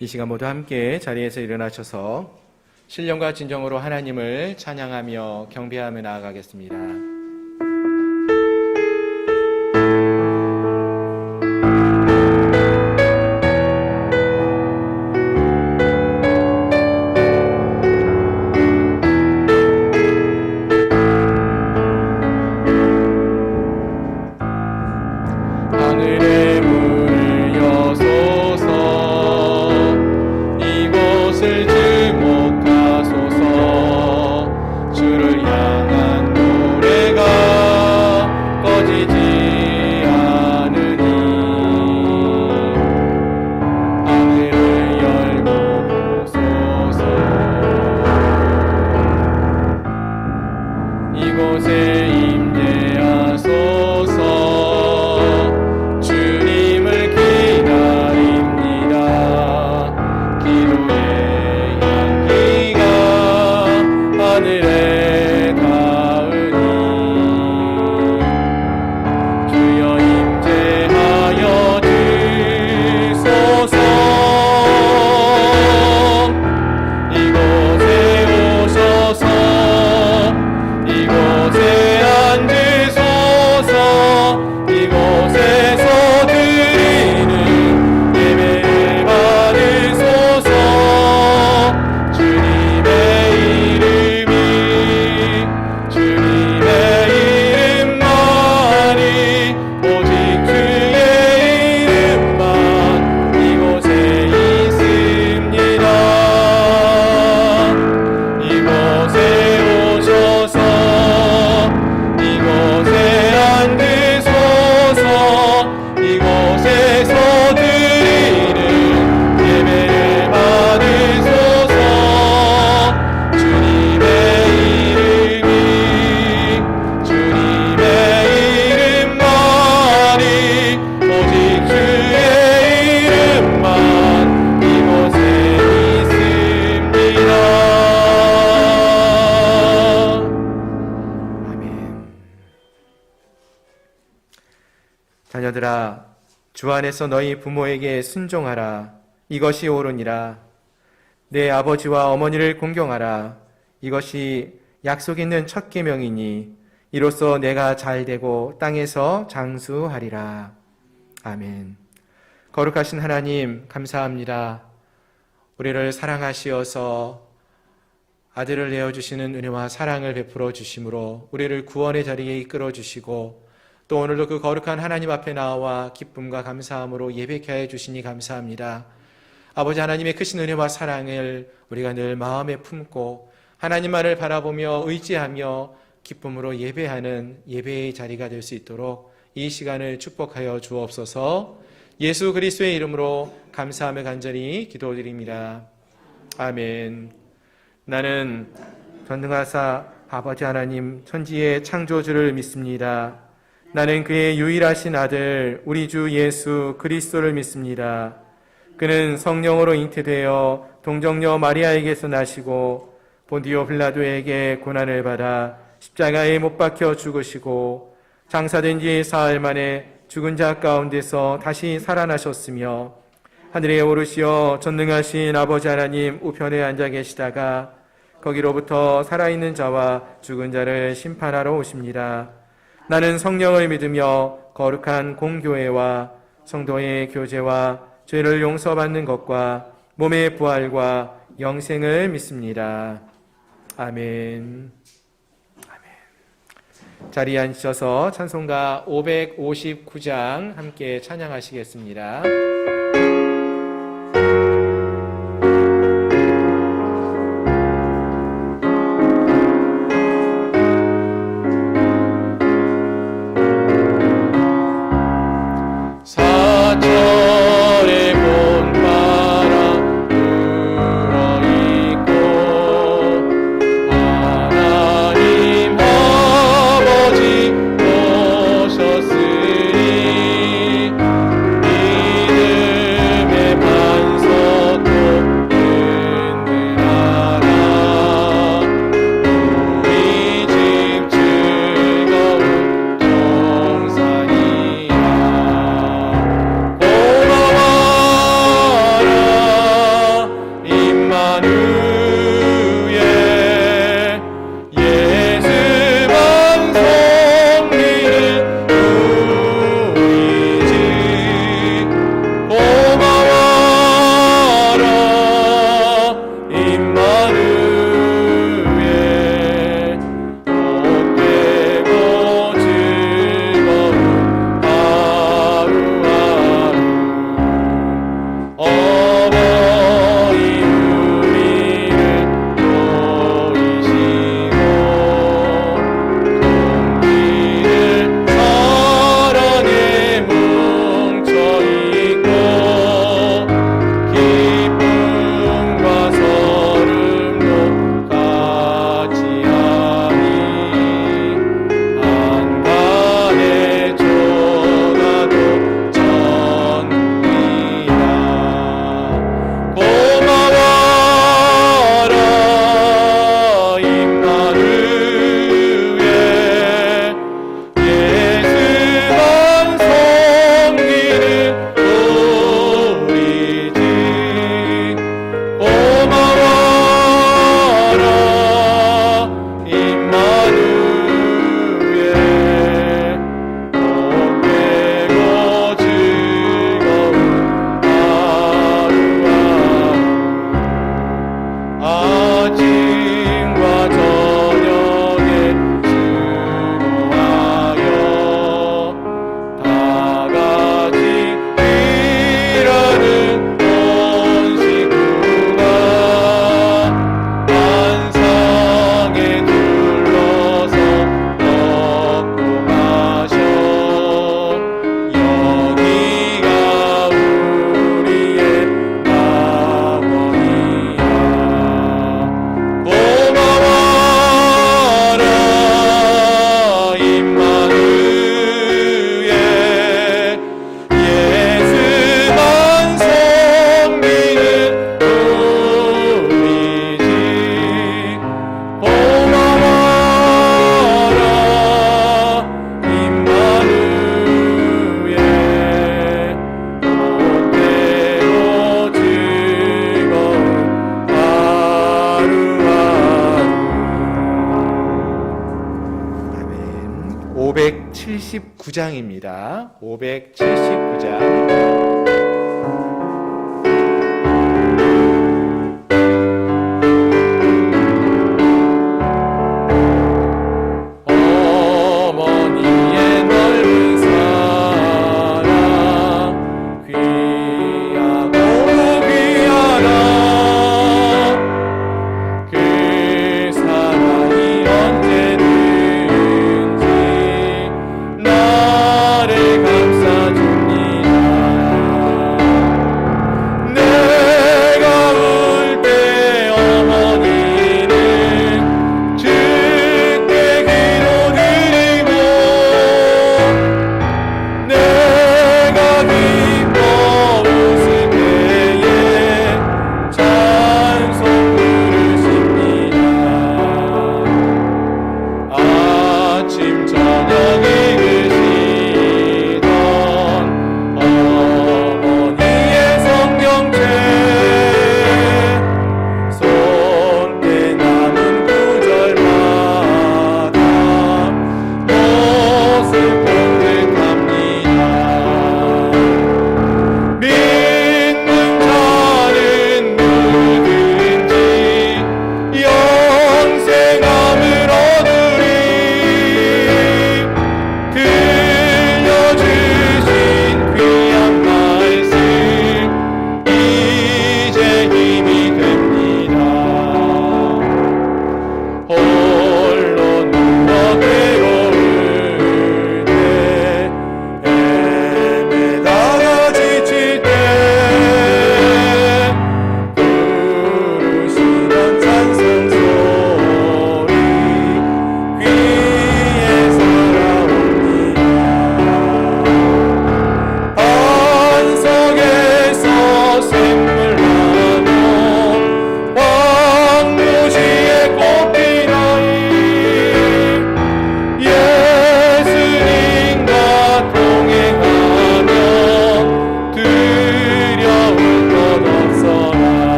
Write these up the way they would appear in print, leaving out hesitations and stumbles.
이 시간 모두 함께 자리에서 일어나셔서 신령과 진정으로 하나님을 찬양하며 경배하며 나아가겠습니다. 하늘의 문을 여소서 이곳을 주목하소서 주를 향한 노래가 꺼지지 않으니 하늘을 열고 보소서 이곳에 임재하소서 하늘에 닿으니 주여 임재하여 주소서 이곳에 오셔서 이곳에 앉으소서 이곳에서 드리는 예배를 받으소서 주님의 주님의 이름만이 오직 주의 이름만 이곳에 있습니다. 이곳에 오셔서 이곳에 앉으소서 이곳에서 드리는 예배를 받으소서 주님의 주님의 이름만이 오직 주의 이름만 이곳에 있습니다. 아멘. 자녀들아 주 안에서 너희 부모에게 순종하라. 이것이 옳으니라. 내 아버지와 어머니를 공경하라. 이것이 약속 있는 첫 계명이니 이로써 내가 잘되고 땅에서 장수하리라. 아멘. 거룩하신 하나님 감사합니다. 우리를 사랑하시어서 아들을 내어주시는 은혜와 사랑을 베풀어 주심으로 우리를 구원의 자리에 이끌어 주시고 또 오늘도 그 거룩한 하나님 앞에 나와 기쁨과 감사함으로 예배케 하여 주시니 감사합니다. 아버지 하나님의 크신 은혜와 사랑을 우리가 늘 마음에 품고 하나님만을 바라보며 의지하며 기쁨으로 예배하는 예배의 자리가 될 수 있도록 이 시간을 축복하여 주옵소서. 예수 그리스도의 이름으로 감사하며 간절히 기도드립니다. 아멘. 나는 전능하사 아버지 하나님 천지의 창조주를 믿습니다. 나는 그의 유일하신 아들 우리 주 예수 그리스도를 믿습니다. 그는 성령으로 잉태되어 동정녀 마리아에게서 나시고 본디오 빌라도에게 고난을 받아 십자가에 못 박혀 죽으시고 장사된 지 사흘 만에 죽은 자 가운데서 다시 살아나셨으며 하늘에 오르시어 전능하신 아버지 하나님 우편에 앉아 계시다가 거기로부터 살아있는 자와 죽은 자를 심판하러 오십니다. 나는 성령을 믿으며 거룩한 공교회와 성도의 교제와 죄를 용서받는 것과 몸의 부활과 영생을 믿습니다. 아멘. 자리에 앉으셔서 찬송가 559장 함께 찬양하시겠습니다. 사철의 봄바람 불어있고 하나님 아버지 오셨으니 이제 579장입니다. 579장.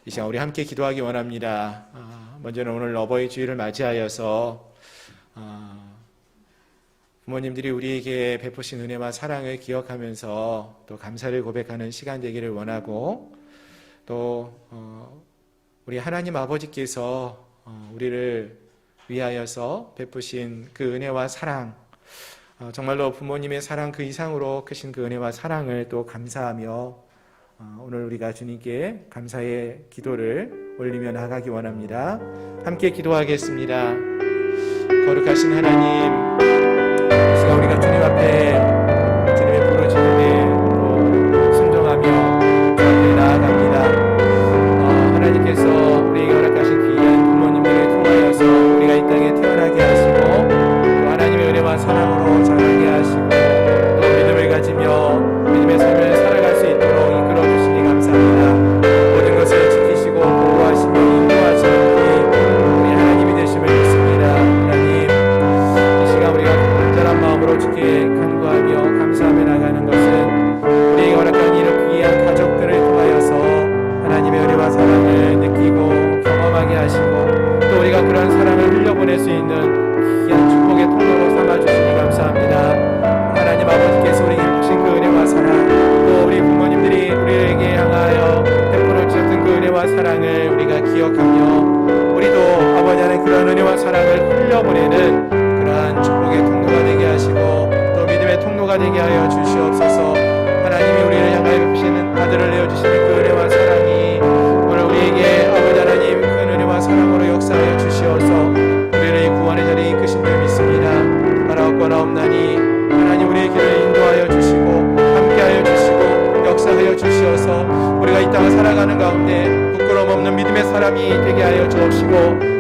이 시간 우리 함께 기도하기 원합니다. 먼저는 오늘 어버이 주일을 맞이하여서 부모님들이 우리에게 베푸신 은혜와 사랑을 기억하면서 또 감사를 고백하는 시간 되기를 원하고, 또 우리 하나님 아버지께서 우리를 위하여서 베푸신 그 은혜와 사랑, 정말로 부모님의 사랑 그 이상으로 크신 그 은혜와 사랑을 또 감사하며 오늘 우리가 주님께 감사의 기도를 올리며 나아가기 원합니다. 함께 기도하겠습니다. 거룩하신 하나님, 이 시간 우리가 주님 앞에 주님의 부르짖음에 또 순종하며 주 앞에 나아갑니다. 하나님께서 우리에게 허락하신 귀한 부모님들을 통하여서 우리가 이 땅에 태어나게 하시고, 또 하나님의 은혜와 사랑으로 자라게 하시고, 또 믿음을 가지며 믿음의 삶을 살아갈 수 있도록 이끌어 주시니 감사합니다. 모든 것을 지키시고 보호하시며 인도하시는 우리 하나님이 되심을 믿습니다. 하나님, 이 시간 우리가 간절한 마음으로 주께 간구하며 감사하며 나가는 것은 우리에게 허락한 이런 귀한 가족들을 통하여서 하나님의 은혜와 사랑을 느끼고 경험하게 하시고, 또 우리가 그런 사랑을 흘려보낼 수 있는 귀한 축복의 통로로 삼아주시니 감사합니다. 하나님 아버지께서 우리에게 주신 그 은혜와 사랑, 또 우리 부모님들이 우리에게 향하여 베풀어 주셨던 그 은혜와 사랑을 우리가 기억하며, 우리도 아버지 안에 그런 은혜와 사랑을 흘려보내는 그러한 축복의 통로가 되게 하시고, 또 믿음의 통로가 되게 하여 주시옵소서. 하나님이 우리를 향하여 베푸시는 아들을 내어주시는 그 은혜와 사랑이 오늘 우리에게 아버지 하나님 큰 은혜와 사랑으로 역사하여 주시옵소서.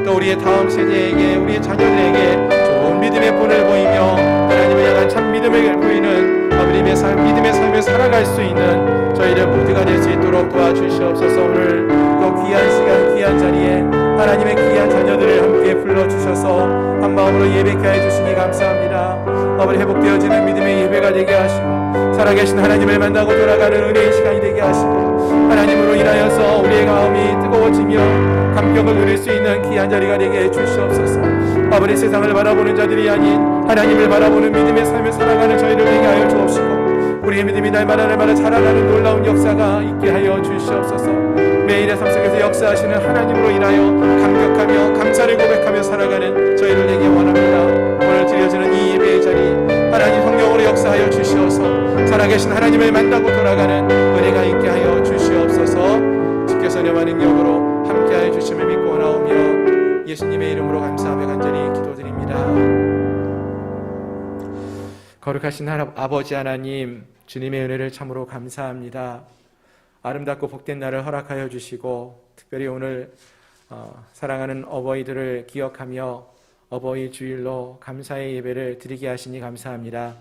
또 우리의 다음 세대에게, 우리의 자녀들에게 좋은 믿음의 본을 보이며 하나님을 향한 참 믿음을 보이는 믿음의 삶을 살아갈 수 있는 저희들 모두가 될 수 있도록 도와주시옵소서. 오늘 또 귀한 시간, 귀한 자리에 하나님의 귀한 자녀들을 함께 불러주셔서 한 마음으로 예배케 해주시니 감사합니다. 아버지, 회복되어지는 믿음의 예배가 되게 하시고 살아계신 하나님을 만나고 돌아가는 은혜의 시간이 되게 하시고 하나님으로 인하여서 우리의 마음이 뜨거워지며 감격을 누릴 수 있는 귀한 자리가 되게 해주시옵소서. 아버지, 세상을 바라보는 자들이 아닌 하나님을 바라보는 믿음의 삶을 살아가는 저희를 되게 하여 주옵시고 우리의 믿음이 날마다 자라나는 놀라운 역사가 있게 하여 주시옵소서. 매일의 삶 속에서 역사하시는 하나님으로 인하여 감격하며 감사를 고백하며 살아가는 저희를 되게 원합니다. 오늘 드려지는 이 예배의 자리 하나님 성령으로 역사하여 주시옵소서. 살아계신 하나님을 만나고 돌아가는 은혜가 있게 하여 주시옵소서. 주께서 영원한 영으로 함께하여 주심을 믿고 나오며 예수님의 이름으로 감사하며 간절히 기도드립니다. 거룩하신 아버지 하나님, 주님의 은혜를 참으로 감사합니다. 아름답고 복된 날을 허락하여 주시고 특별히 오늘 사랑하는 어버이들을 기억하며 어버이 주일로 감사의 예배를 드리게 하시니 감사합니다.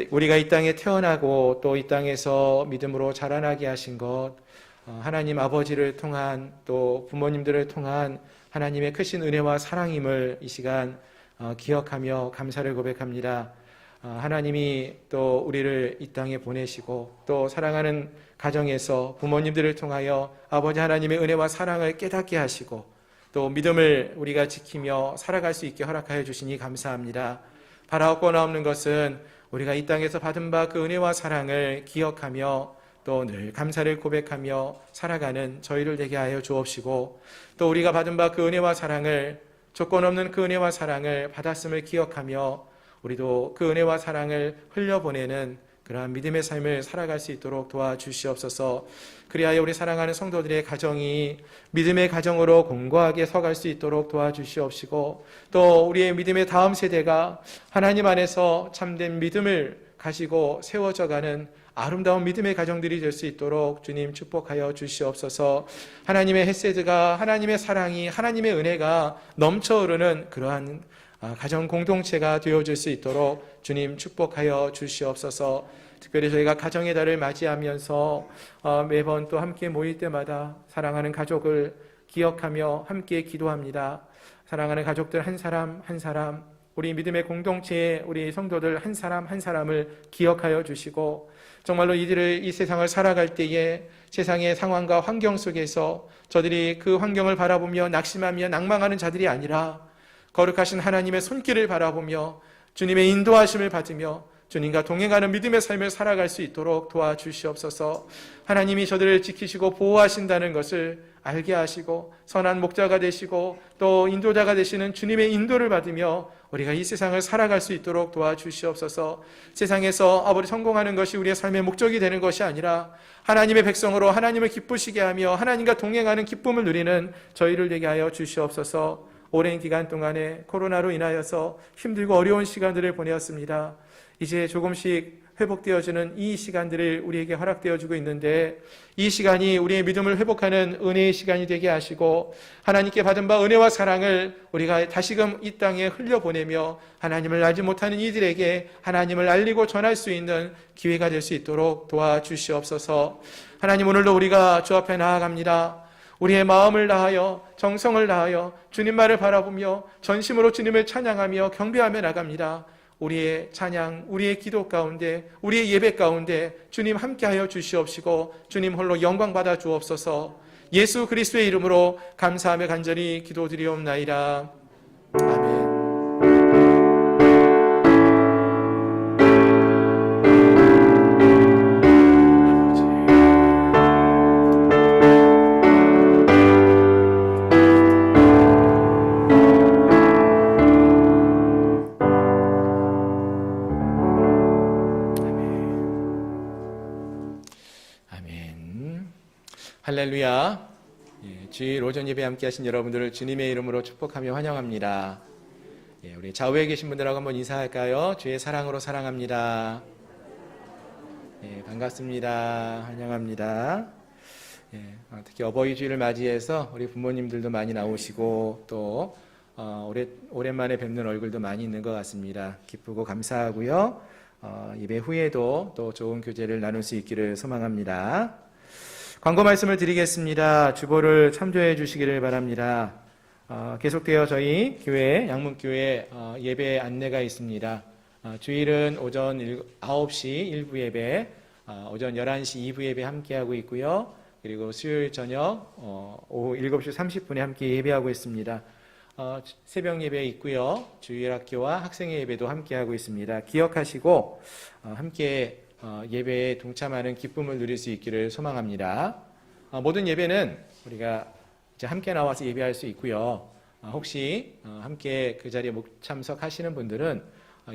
우리가 이 땅에 태어나고 또 이 땅에서 믿음으로 자라나게 하신 것, 하나님 아버지를 통한 또 부모님들을 통한 하나님의 크신 은혜와 사랑임을 이 시간 기억하며 감사를 고백합니다. 하나님이 또 우리를 이 땅에 보내시고 또 사랑하는 가정에서 부모님들을 통하여 아버지 하나님의 은혜와 사랑을 깨닫게 하시고 또 믿음을 우리가 지키며 살아갈 수 있게 허락하여 주시니 감사합니다. 바라옵거나 없는 것은 우리가 이 땅에서 받은 바 그 은혜와 사랑을 기억하며 또 늘 감사를 고백하며 살아가는 저희를 되게 하여 주옵시고 또 우리가 받은 바 그 은혜와 사랑을, 조건 없는 그 은혜와 사랑을 받았음을 기억하며 우리도 그 은혜와 사랑을 흘려보내는 그러한 믿음의 삶을 살아갈 수 있도록 도와주시옵소서. 그리하여 우리 사랑하는 성도들의 가정이 믿음의 가정으로 공고하게 서갈 수 있도록 도와주시옵시고 또 우리의 믿음의 다음 세대가 하나님 안에서 참된 믿음을 가지고 세워져가는 아름다운 믿음의 가정들이 될 수 있도록 주님 축복하여 주시옵소서. 하나님의 헤세드가, 하나님의 사랑이, 하나님의 은혜가 넘쳐흐르는 그러한 가정 공동체가 되어줄 수 있도록 주님 축복하여 주시옵소서. 특별히 저희가 가정의 달을 맞이하면서 매번 또 함께 모일 때마다 사랑하는 가족을 기억하며 함께 기도합니다. 사랑하는 가족들 한 사람 한 사람, 우리 믿음의 공동체의 우리 성도들 한 사람 한 사람을 기억하여 주시고 정말로 이 세상을 살아갈 때에 세상의 상황과 환경 속에서 저들이 그 환경을 바라보며 낙심하며 낭망하는 자들이 아니라 거룩하신 하나님의 손길을 바라보며 주님의 인도하심을 받으며 주님과 동행하는 믿음의 삶을 살아갈 수 있도록 도와주시옵소서. 하나님이 저들을 지키시고 보호하신다는 것을 알게 하시고 선한 목자가 되시고 또 인도자가 되시는 주님의 인도를 받으며 우리가 이 세상을 살아갈 수 있도록 도와주시옵소서. 세상에서 아버지 성공하는 것이 우리의 삶의 목적이 되는 것이 아니라 하나님의 백성으로 하나님을 기쁘시게 하며 하나님과 동행하는 기쁨을 누리는 저희를 되게 하여 주시옵소서. 오랜 기간 동안에 코로나로 인하여서 힘들고 어려운 시간들을 보내었습니다. 이제 조금씩 회복되어지는 이 시간들을 우리에게 허락되어주고 있는데 이 시간이 우리의 믿음을 회복하는 은혜의 시간이 되게 하시고 하나님께 받은 바 은혜와 사랑을 우리가 다시금 이 땅에 흘려보내며 하나님을 알지 못하는 이들에게 하나님을 알리고 전할 수 있는 기회가 될 수 있도록 도와주시옵소서. 하나님, 오늘도 우리가 주 앞에 나아갑니다. 우리의 마음을 다하여 정성을 다하여 주님 말을 바라보며 전심으로 주님을 찬양하며 경배하며 나갑니다. 우리의 찬양, 우리의 기도 가운데, 우리의 예배 가운데 주님 함께하여 주시옵시고 주님 홀로 영광 받아 주옵소서. 예수 그리스도의 이름으로 감사하며 간절히 기도드리옵나이다. 아멘. 할렐루야. 주일 오전 예배 함께 하신 여러분들을 주님의 이름으로 축복하며 환영합니다. 우리 좌우에 계신 분들하고 한번 인사할까요? 주의 사랑으로 사랑합니다. 반갑습니다. 환영합니다. 예, 특히 어버이 주일을 맞이해서 우리 부모님들도 많이 나오시고 또 오랜만에 뵙는 얼굴도 많이 있는 것 같습니다. 기쁘고 감사하고요. 예배 후에도 또 좋은 교제를 나눌 수 있기를 소망합니다. 광고 말씀을 드리겠습니다. 주보를 참조해 주시기를 바랍니다. 계속되어 저희 교회 양문교회 예배 안내가 있습니다. 주일은 오전 9시 1부 예배, 오전 11시 2부 예배 함께하고 있고요. 그리고 수요일 저녁 오후 7시 30분에 함께 예배하고 있습니다. 새벽 예배 있고요. 주일학교와 학생의 예배도 함께하고 있습니다. 기억하시고 함께 예배에 동참하는 기쁨을 누릴 수 있기를 소망합니다. 모든 예배는 우리가 이제 함께 나와서 예배할 수 있고요. 혹시 함께 그 자리에 못 참석하시는 분들은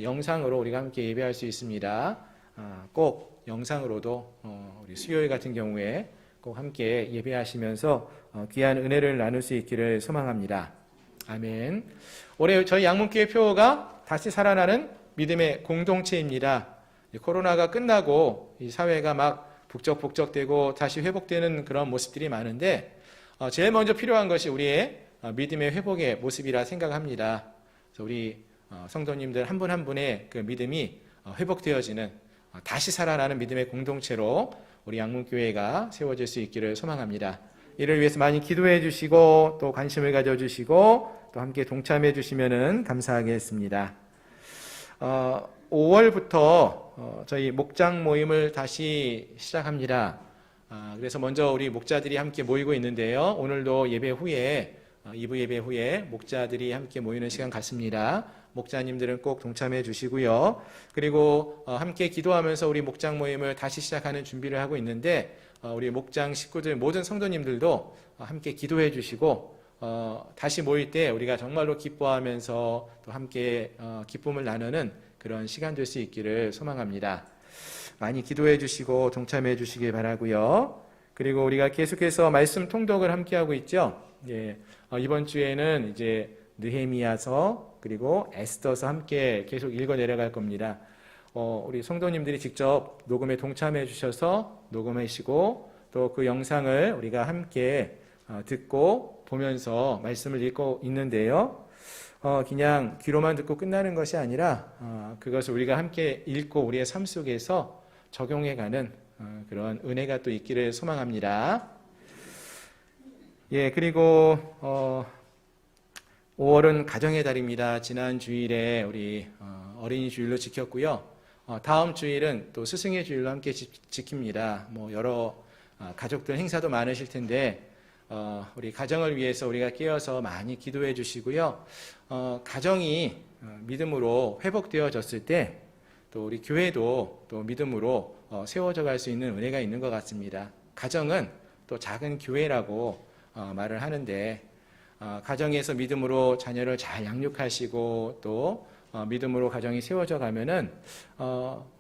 영상으로 우리가 함께 예배할 수 있습니다. 꼭 영상으로도 우리 수요일 같은 경우에 꼭 함께 예배하시면서 귀한 은혜를 나눌 수 있기를 소망합니다. 아멘. 올해 저희 양문교회 표어가 다시 살아나는 믿음의 공동체입니다. 코로나가 끝나고 이 사회가 막 북적북적되고 다시 회복되는 그런 모습들이 많은데 제일 먼저 필요한 것이 우리의 믿음의 회복의 모습이라 생각합니다. 그래서 우리 성도님들 한 분 한 분의 그 믿음이 회복되어지는 다시 살아나는 믿음의 공동체로 우리 양문교회가 세워질 수 있기를 소망합니다. 이를 위해서 많이 기도해 주시고 또 관심을 가져주시고 또 함께 동참해 주시면 감사하겠습니다. 5월부터 저희 목장 모임을 다시 시작합니다. 그래서 먼저 우리 목자들이 함께 모이고 있는데요. 오늘도 예배 후에 2부 예배 후에 목자들이 함께 모이는 시간 같습니다. 목자님들은 꼭 동참해 주시고요. 그리고 함께 기도하면서 우리 목장 모임을 다시 시작하는 준비를 하고 있는데 우리 목장 식구들 모든 성도님들도 함께 기도해 주시고 다시 모일 때 우리가 정말로 기뻐하면서 또 함께 기쁨을 나누는 그런 시간 될 수 있기를 소망합니다. 많이 기도해 주시고 동참해 주시기 바라고요. 그리고 우리가 계속해서 말씀 통독을 함께 하고 있죠. 예, 이번 주에는 이제 느헤미야서 그리고 에스더서 함께 계속 읽어 내려갈 겁니다. 우리 성도님들이 직접 녹음에 동참해 주셔서 녹음하시고 또 그 영상을 우리가 함께 듣고 보면서 말씀을 읽고 있는데요. 그냥 귀로만 듣고 끝나는 것이 아니라 그것을 우리가 함께 읽고 우리의 삶 속에서 적용해가는 그런 은혜가 또 있기를 소망합니다. 예, 그리고 5월은 가정의 달입니다. 지난 주일에 우리 어린이 주일로 지켰고요. 다음 주일은 또 스승의 주일로 함께 지킵니다. 뭐 여러 가족들 행사도 많으실 텐데 우리 가정을 위해서 우리가 깨어서 많이 기도해 주시고요. 가정이 믿음으로 회복되어졌을 때 또 우리 교회도 또 믿음으로 세워져 갈 수 있는 은혜가 있는 것 같습니다. 가정은 또 작은 교회라고 말을 하는데 가정에서 믿음으로 자녀를 잘 양육하시고 또 믿음으로 가정이 세워져 가면은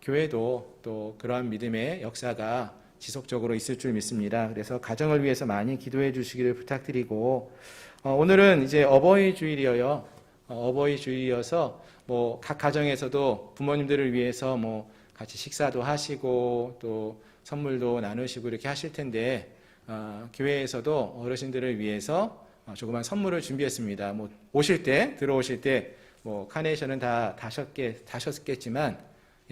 교회도 또 그러한 믿음의 역사가 지속적으로 있을 줄 믿습니다. 그래서 가정을 위해서 많이 기도해 주시기를 부탁드리고 오늘은 이제 어버이 주일이어요. 어버이 주일이어서 뭐 각 가정에서도 부모님들을 위해서 뭐 같이 식사도 하시고 또 선물도 나누시고 이렇게 하실 텐데 교회에서도 어르신들을 위해서 조그만 선물을 준비했습니다. 뭐 들어오실 때 뭐 카네이션은 다 다셨겠지만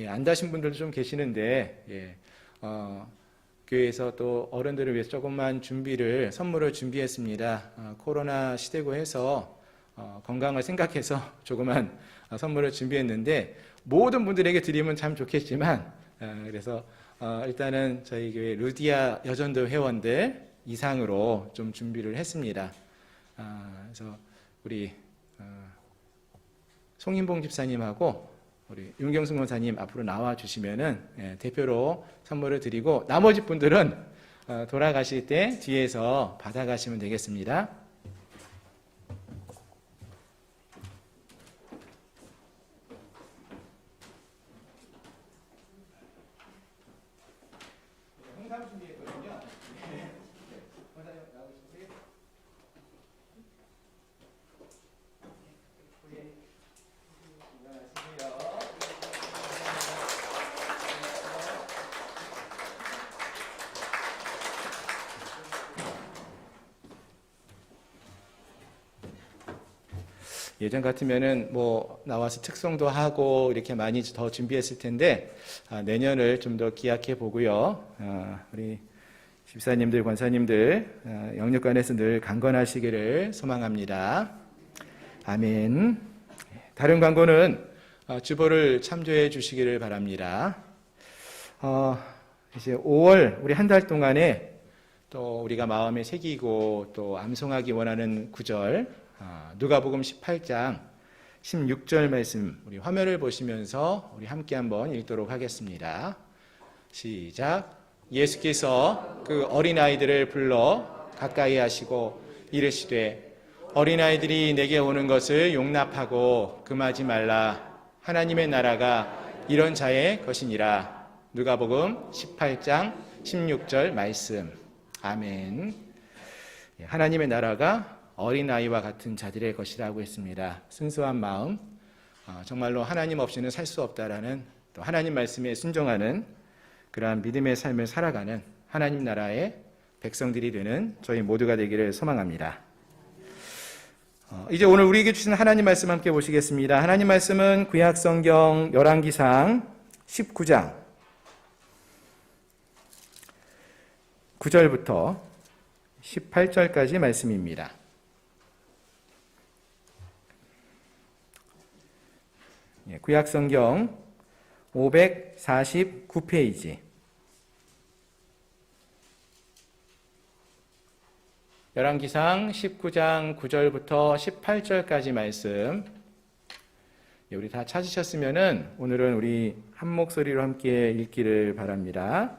안 다신 분들도 좀 계시는데 교회에서 또 어른들을 위해서 조금만 선물을 준비했습니다. 코로나 시대고 해서 건강을 생각해서 조그만 선물을 준비했는데 모든 분들에게 드리면 참 좋겠지만 그래서 일단은 저희 교회 루디아 여전도 회원들 이상으로 좀 준비를 했습니다. 그래서 우리 송인봉 집사님하고 우리 윤경승 원사님 앞으로 나와 주시면은 대표로 선물을 드리고 나머지 분들은 돌아가실 때 뒤에서 받아가시면 되겠습니다. 홍삼 준비했거든요. 원사님 나오시세요. 예전 같으면은 뭐 나와서 특송도 하고 이렇게 많이 더 준비했을 텐데 내년을 좀 더 기약해 보고요. 우리 집사님들, 권사님들 영육간에서 늘 강건하시기를 소망합니다. 아멘. 다른 광고는 주보를 참조해 주시기를 바랍니다. 이제 5월 우리 한 달 동안에 또 우리가 마음에 새기고 또 암송하기 원하는 구절 누가복음 18장 16절 말씀 우리 화면을 보시면서 우리 함께 한번 읽도록 하겠습니다. 시작. 예수께서 그 어린아이들을 불러 가까이 하시고 이르시되 어린아이들이 내게 오는 것을 용납하고 금하지 말라. 하나님의 나라가 이런 자의 것이니라. 누가복음 18장 16절 말씀. 아멘. 하나님의 나라가 어린아이와 같은 자들의 것이라고 했습니다. 순수한 마음, 정말로 하나님 없이는 살 수 없다라는 또 하나님 말씀에 순종하는 그러한 믿음의 삶을 살아가는 하나님 나라의 백성들이 되는 저희 모두가 되기를 소망합니다. 이제 오늘 우리에게 주신 하나님 말씀 함께 보시겠습니다. 하나님 말씀은 구약성경 열왕기상 19장 9절부터 18절까지 말씀입니다. 구약성경 549페이지 열왕기상 19장 9절부터 18절까지 말씀 우리 다 찾으셨으면은 오늘은 우리 한 목소리로 함께 읽기를 바랍니다.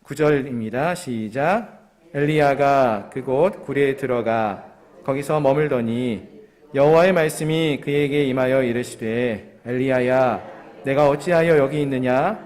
9절입니다. 시작. 엘리야가 그곳 굴에 들어가 거기서 머물더니 여호와의 말씀이 그에게 임하여 이르시되 엘리야야 내가 어찌하여 여기 있느냐?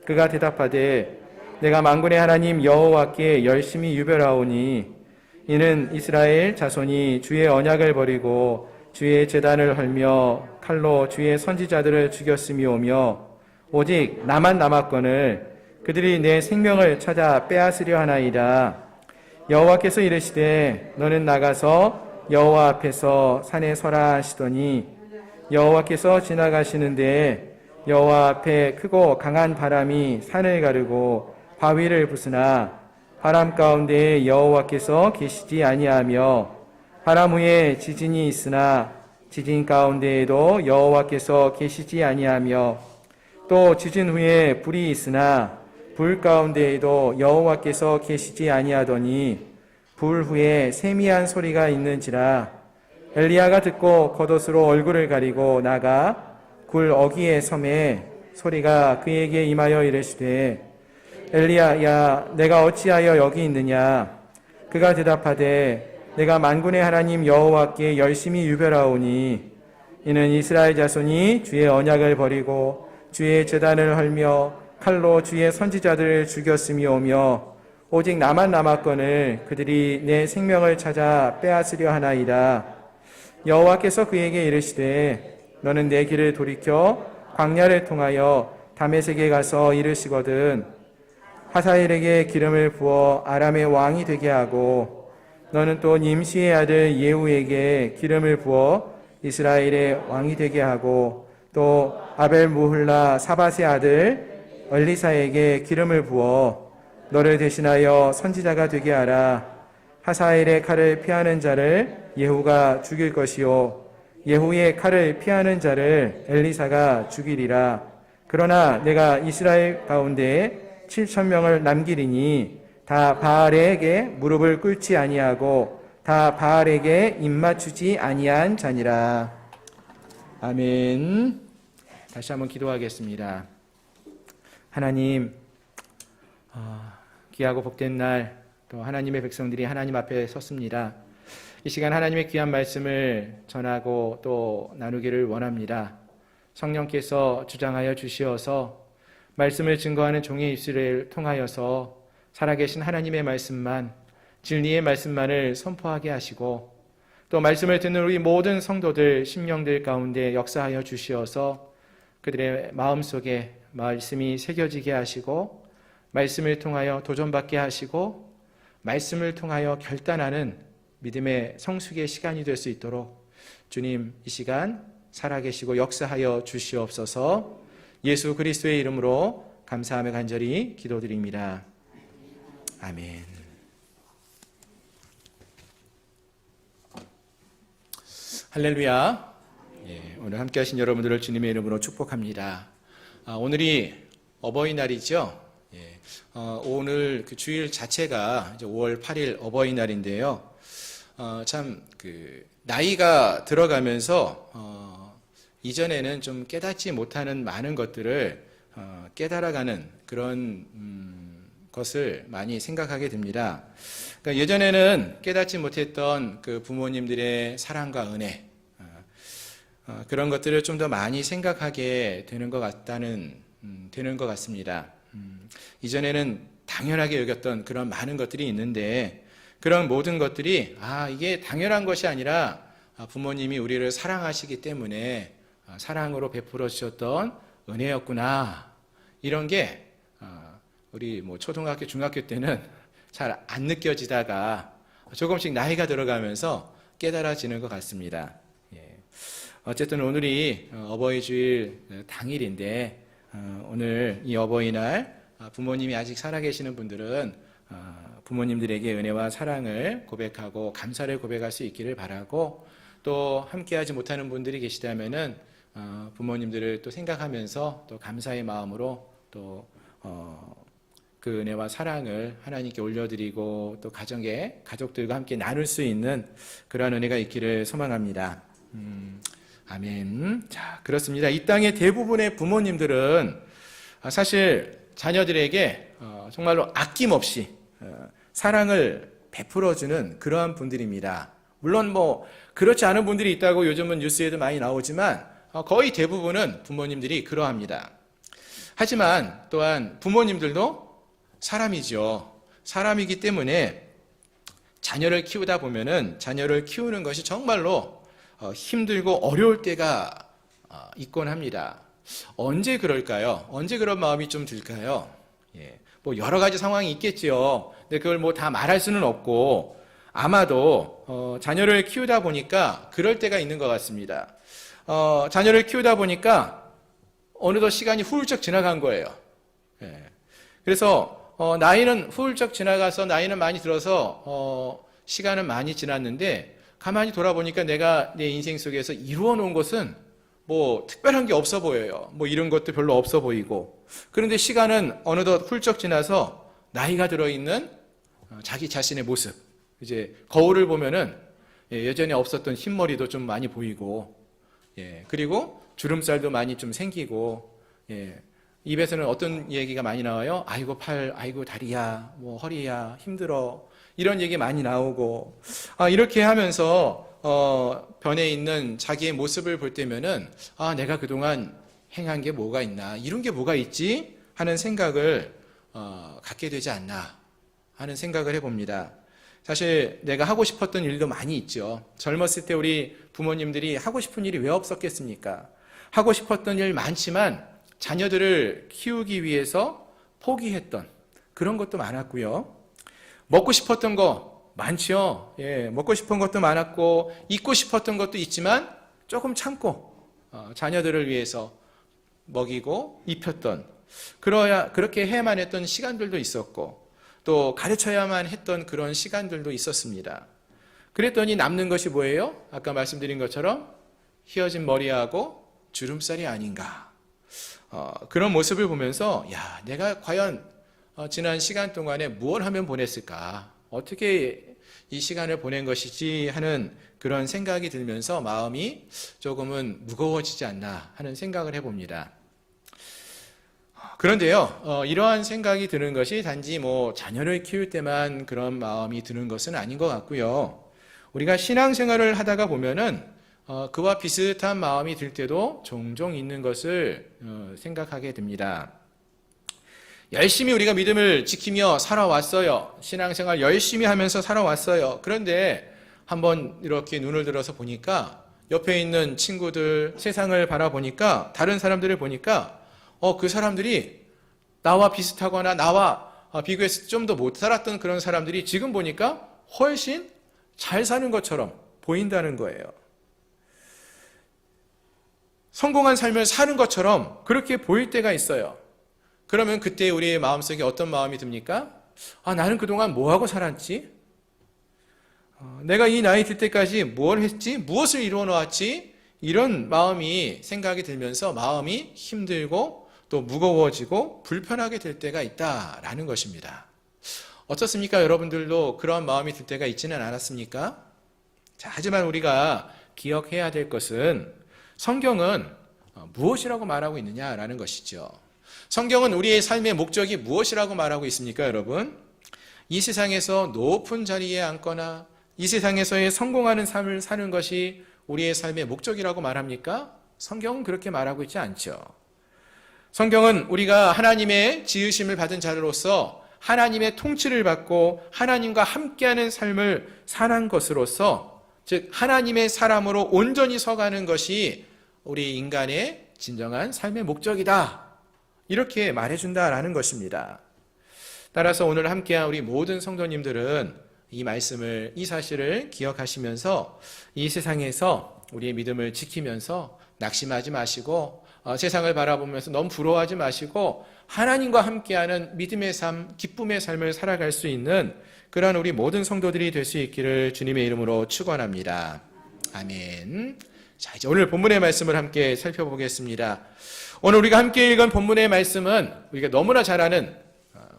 그가 대답하되 내가 만군의 하나님 여호와께 열심히 유별하오니 이는 이스라엘 자손이 주의 언약을 버리고 주의 제단을 헐며 칼로 주의 선지자들을 죽였음이오며 오직 나만 남았거늘 그들이 내 생명을 찾아 빼앗으려 하나이다. 여호와께서 이르시되 너는 나가서 여호와 앞에서 산에 서라 하시더니 여호와께서 지나가시는데 여호와 앞에 크고 강한 바람이 산을 가르고 바위를 부수나 바람 가운데에 여호와께서 계시지 아니하며 바람 후에 지진이 있으나 지진 가운데에도 여호와께서 계시지 아니하며 또 지진 후에 불이 있으나 불 가운데에도 여호와께서 계시지 아니하더니 불 후에 세미한 소리가 있는지라. 엘리야가 듣고 겉옷으로 얼굴을 가리고 나가 굴 어귀의 섬에 소리가 그에게 임하여 이르시되 엘리야야 내가 어찌하여 여기 있느냐? 그가 대답하되 내가 만군의 하나님 여호와께 열심히 유별하오니 이는 이스라엘 자손이 주의 언약을 버리고 주의 제단을 헐며 칼로 주의 선지자들을 죽였음이오며 오직 나만 남았거늘 그들이 내 생명을 찾아 빼앗으려 하나이다. 여호와께서 그에게 이르시되 너는 내 길을 돌이켜 광야를 통하여 다메섹에 가서 이르시거든 하사엘에게 기름을 부어 아람의 왕이 되게 하고 너는 또 nim시의 아들 예후에게 기름을 부어 이스라엘의 왕이 되게 하고 또 아벨 무훌라 사밧의 아들 엘리사에게 기름을 부어 너를 대신하여 선지자가 되게 하라. 하사엘의 칼을 피하는 자를 예후가 죽일 것이요 예후의 칼을 피하는 자를 엘리사가 죽이리라. 그러나 내가 이스라엘 가운데 7,000명을 남기리니 다 바알에게 무릎을 꿇지 아니하고 다 바알에게 입맞추지 아니한 자니라. 아멘. 다시 한번 기도하겠습니다. 하나님, 귀하고 복된 날, 또 하나님의 백성들이 하나님 앞에 섰습니다. 이 시간 하나님의 귀한 말씀을 전하고 또 나누기를 원합니다. 성령께서 주장하여 주시어서 말씀을 증거하는 종의 입술을 통하여서 살아계신 하나님의 말씀만, 진리의 말씀만을 선포하게 하시고 또 말씀을 듣는 우리 모든 성도들, 심령들 가운데 역사하여 주시어서 그들의 마음속에 말씀이 새겨지게 하시고 말씀을 통하여 도전받게 하시고 말씀을 통하여 결단하는 믿음의 성숙의 시간이 될 수 있도록 주님, 이 시간 살아계시고 역사하여 주시옵소서. 예수 그리스도의 이름으로 감사하며 간절히 기도드립니다. 아멘. 할렐루야. 오늘 함께 하신 여러분들을 주님의 이름으로 축복합니다. 오늘이 어버이날이죠. 오늘 그 주일 자체가 이제 5월 8일 어버이날인데요. 참 나이가 들어가면서 이전에는 좀 깨닫지 못하는 많은 것들을 깨달아가는 그런 것을 많이 생각하게 됩니다. 그러니까 예전에는 깨닫지 못했던 그 부모님들의 사랑과 은혜, 그런 것들을 좀 더 많이 생각하게 되는 것 같습니다. 이전에는 당연하게 여겼던 그런 많은 것들이 있는데, 그런 모든 것들이 이게 당연한 것이 아니라 부모님이 우리를 사랑하시기 때문에 사랑으로 베풀어 주셨던 은혜였구나, 이런 게 우리 초등학교, 중학교 때는 잘 안 느껴지다가 조금씩 나이가 들어가면서 깨달아지는 것 같습니다. 어쨌든 오늘이 어버이 주일 당일인데, 오늘 이 어버이날 부모님이 아직 살아계시는 분들은 부모님들에게 은혜와 사랑을 고백하고 감사를 고백할 수 있기를 바라고, 또 함께하지 못하는 분들이 계시다면은 부모님들을 또 생각하면서 또 감사의 마음으로 또 그 은혜와 사랑을 하나님께 올려드리고, 또 가족들과 함께 나눌 수 있는 그러한 은혜가 있기를 소망합니다. 아멘. 자, 그렇습니다. 이 땅의 대부분의 부모님들은 사실 자녀들에게 정말로 아낌없이 사랑을 베풀어주는 그러한 분들입니다. 물론 그렇지 않은 분들이 있다고 요즘은 뉴스에도 많이 나오지만 거의 대부분은 부모님들이 그러합니다. 하지만 또한 부모님들도 사람이죠. 사람이기 때문에 자녀를 키우다 보면은 자녀를 키우는 것이 정말로 힘들고 어려울 때가 있곤 합니다. 언제 그럴까요? 언제 그런 마음이 좀 들까요? 여러 가지 상황이 있겠지요. 근데 그걸 다 말할 수는 없고, 아마도 자녀를 키우다 보니까 그럴 때가 있는 것 같습니다. 자녀를 키우다 보니까 어느덧 시간이 훌쩍 지나간 거예요. 그래서 나이는 훌쩍 지나가서 나이는 많이 들어서 시간은 많이 지났는데, 가만히 돌아보니까 내가 내 인생 속에서 이루어 놓은 것은 특별한 게 없어 보여요. 이런 것도 별로 없어 보이고. 그런데 시간은 어느덧 훌쩍 지나서 나이가 들어있는 자기 자신의 모습, 이제 거울을 보면은 예전에 없었던 흰머리도 좀 많이 보이고, 그리고 주름살도 많이 좀 생기고, 입에서는 어떤 얘기가 많이 나와요? 아이고 팔, 아이고 다리야, 허리야, 힘들어, 이런 얘기 많이 나오고, 이렇게 하면서 변해 있는 자기의 모습을 볼 때면은 내가 그동안 행한 게 뭐가 있나, 이런 게 뭐가 있지 하는 생각을 갖게 되지 않나 하는 생각을 해봅니다. 사실 내가 하고 싶었던 일도 많이 있죠. 젊었을 때 우리 부모님들이 하고 싶은 일이 왜 없었겠습니까? 하고 싶었던 일 많지만 자녀들을 키우기 위해서 포기했던 그런 것도 많았고요. 먹고 싶었던 거 많죠. 먹고 싶은 것도 많았고, 입고 싶었던 것도 있지만 조금 참고 자녀들을 위해서 먹이고 입혔던, 그렇게 해야만 했던 시간들도 있었고, 또 가르쳐야만 했던 그런 시간들도 있었습니다. 그랬더니 남는 것이 뭐예요? 아까 말씀드린 것처럼 휘어진 머리하고 주름살이 아닌가. 그런 모습을 보면서 내가 과연 지난 시간 동안에 무엇을 하면 보냈을까? 어떻게 이 시간을 보낸 것이지 하는 그런 생각이 들면서 마음이 조금은 무거워지지 않나 하는 생각을 해봅니다. 그런데요, 이러한 생각이 드는 것이 단지 자녀를 키울 때만 그런 마음이 드는 것은 아닌 것 같고요. 우리가 신앙생활을 하다가 보면은 그와 비슷한 마음이 들 때도 종종 있는 것을 생각하게 됩니다. 열심히 우리가 믿음을 지키며 살아왔어요. 신앙생활 열심히 하면서 살아왔어요. 그런데 한번 이렇게 눈을 들어서 보니까 옆에 있는 친구들, 세상을 바라보니까, 다른 사람들을 보니까 그 사람들이 나와 비슷하거나 나와 비교해서 좀 더 못 살았던 그런 사람들이 지금 보니까 훨씬 잘 사는 것처럼 보인다는 거예요. 성공한 삶을 사는 것처럼 그렇게 보일 때가 있어요. 그러면 그때 우리의 마음속에 어떤 마음이 듭니까? 나는 그동안 뭐하고 살았지? 내가 이 나이 들 때까지 뭘 했지? 무엇을 이루어 놓았지? 이런 마음이 생각이 들면서 마음이 힘들고 또 무거워지고 불편하게 될 때가 있다라는 것입니다. 어떻습니까? 여러분들도 그런 마음이 들 때가 있지는 않았습니까? 자, 하지만 우리가 기억해야 될 것은 성경은 무엇이라고 말하고 있느냐라는 것이죠. 성경은 우리의 삶의 목적이 무엇이라고 말하고 있습니까, 여러분? 이 세상에서 높은 자리에 앉거나 이 세상에서의 성공하는 삶을 사는 것이 우리의 삶의 목적이라고 말합니까? 성경은 그렇게 말하고 있지 않죠. 성경은 우리가 하나님의 지으심을 받은 자로서 하나님의 통치를 받고 하나님과 함께하는 삶을 사는 것으로서, 즉 하나님의 사람으로 온전히 서가는 것이 우리 인간의 진정한 삶의 목적이다, 이렇게 말해준다라는 것입니다. 따라서 오늘 함께한 우리 모든 성도님들은 이 말씀을, 이 사실을 기억하시면서 이 세상에서 우리의 믿음을 지키면서 낙심하지 마시고 세상을 바라보면서 너무 부러워하지 마시고 하나님과 함께하는 믿음의 삶, 기쁨의 삶을 살아갈 수 있는 그러한 우리 모든 성도들이 될 수 있기를 주님의 이름으로 축원합니다. 아멘. 자, 이제 오늘 본문의 말씀을 함께 살펴보겠습니다. 오늘 우리가 함께 읽은 본문의 말씀은 우리가 너무나 잘 아는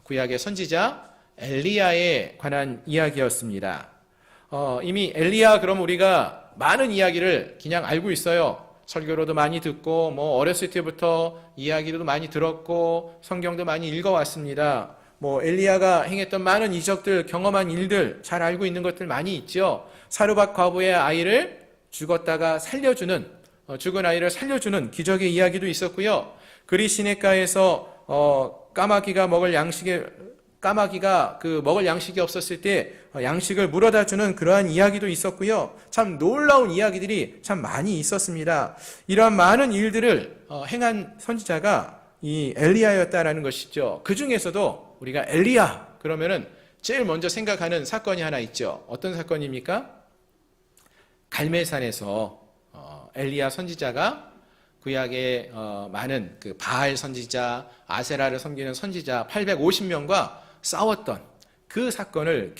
구약의 선지자 엘리야에 관한 이야기였습니다. 이미 엘리야, 그럼 우리가 많은 이야기를 그냥 알고 있어요. 설교로도 많이 듣고 어렸을 때부터 이야기도 많이 들었고 성경도 많이 읽어왔습니다. 엘리야가 행했던 많은 이적들, 경험한 일들 잘 알고 있는 것들 많이 있죠. 사르밧 과부의 아이를 죽었다가 살려주는, 죽은 아이를 살려주는 기적의 이야기도 있었고요. 그리 시냇가에서 까마귀가 먹을 양식이 없었을 때 양식을 물어다 주는 그러한 이야기도 있었고요. 참 놀라운 이야기들이 참 많이 있었습니다. 이러한 많은 일들을 행한 선지자가 이 엘리야였다라는 것이죠. 그 중에서도 우리가 엘리야 그러면은 제일 먼저 생각하는 사건이 하나 있죠. 어떤 사건입니까? 갈멜산에서 엘리야 선지자가 구약의 많은 그 바알 선지자, 아세라를 섬기는 선지자 850명과 싸웠던 그 사건을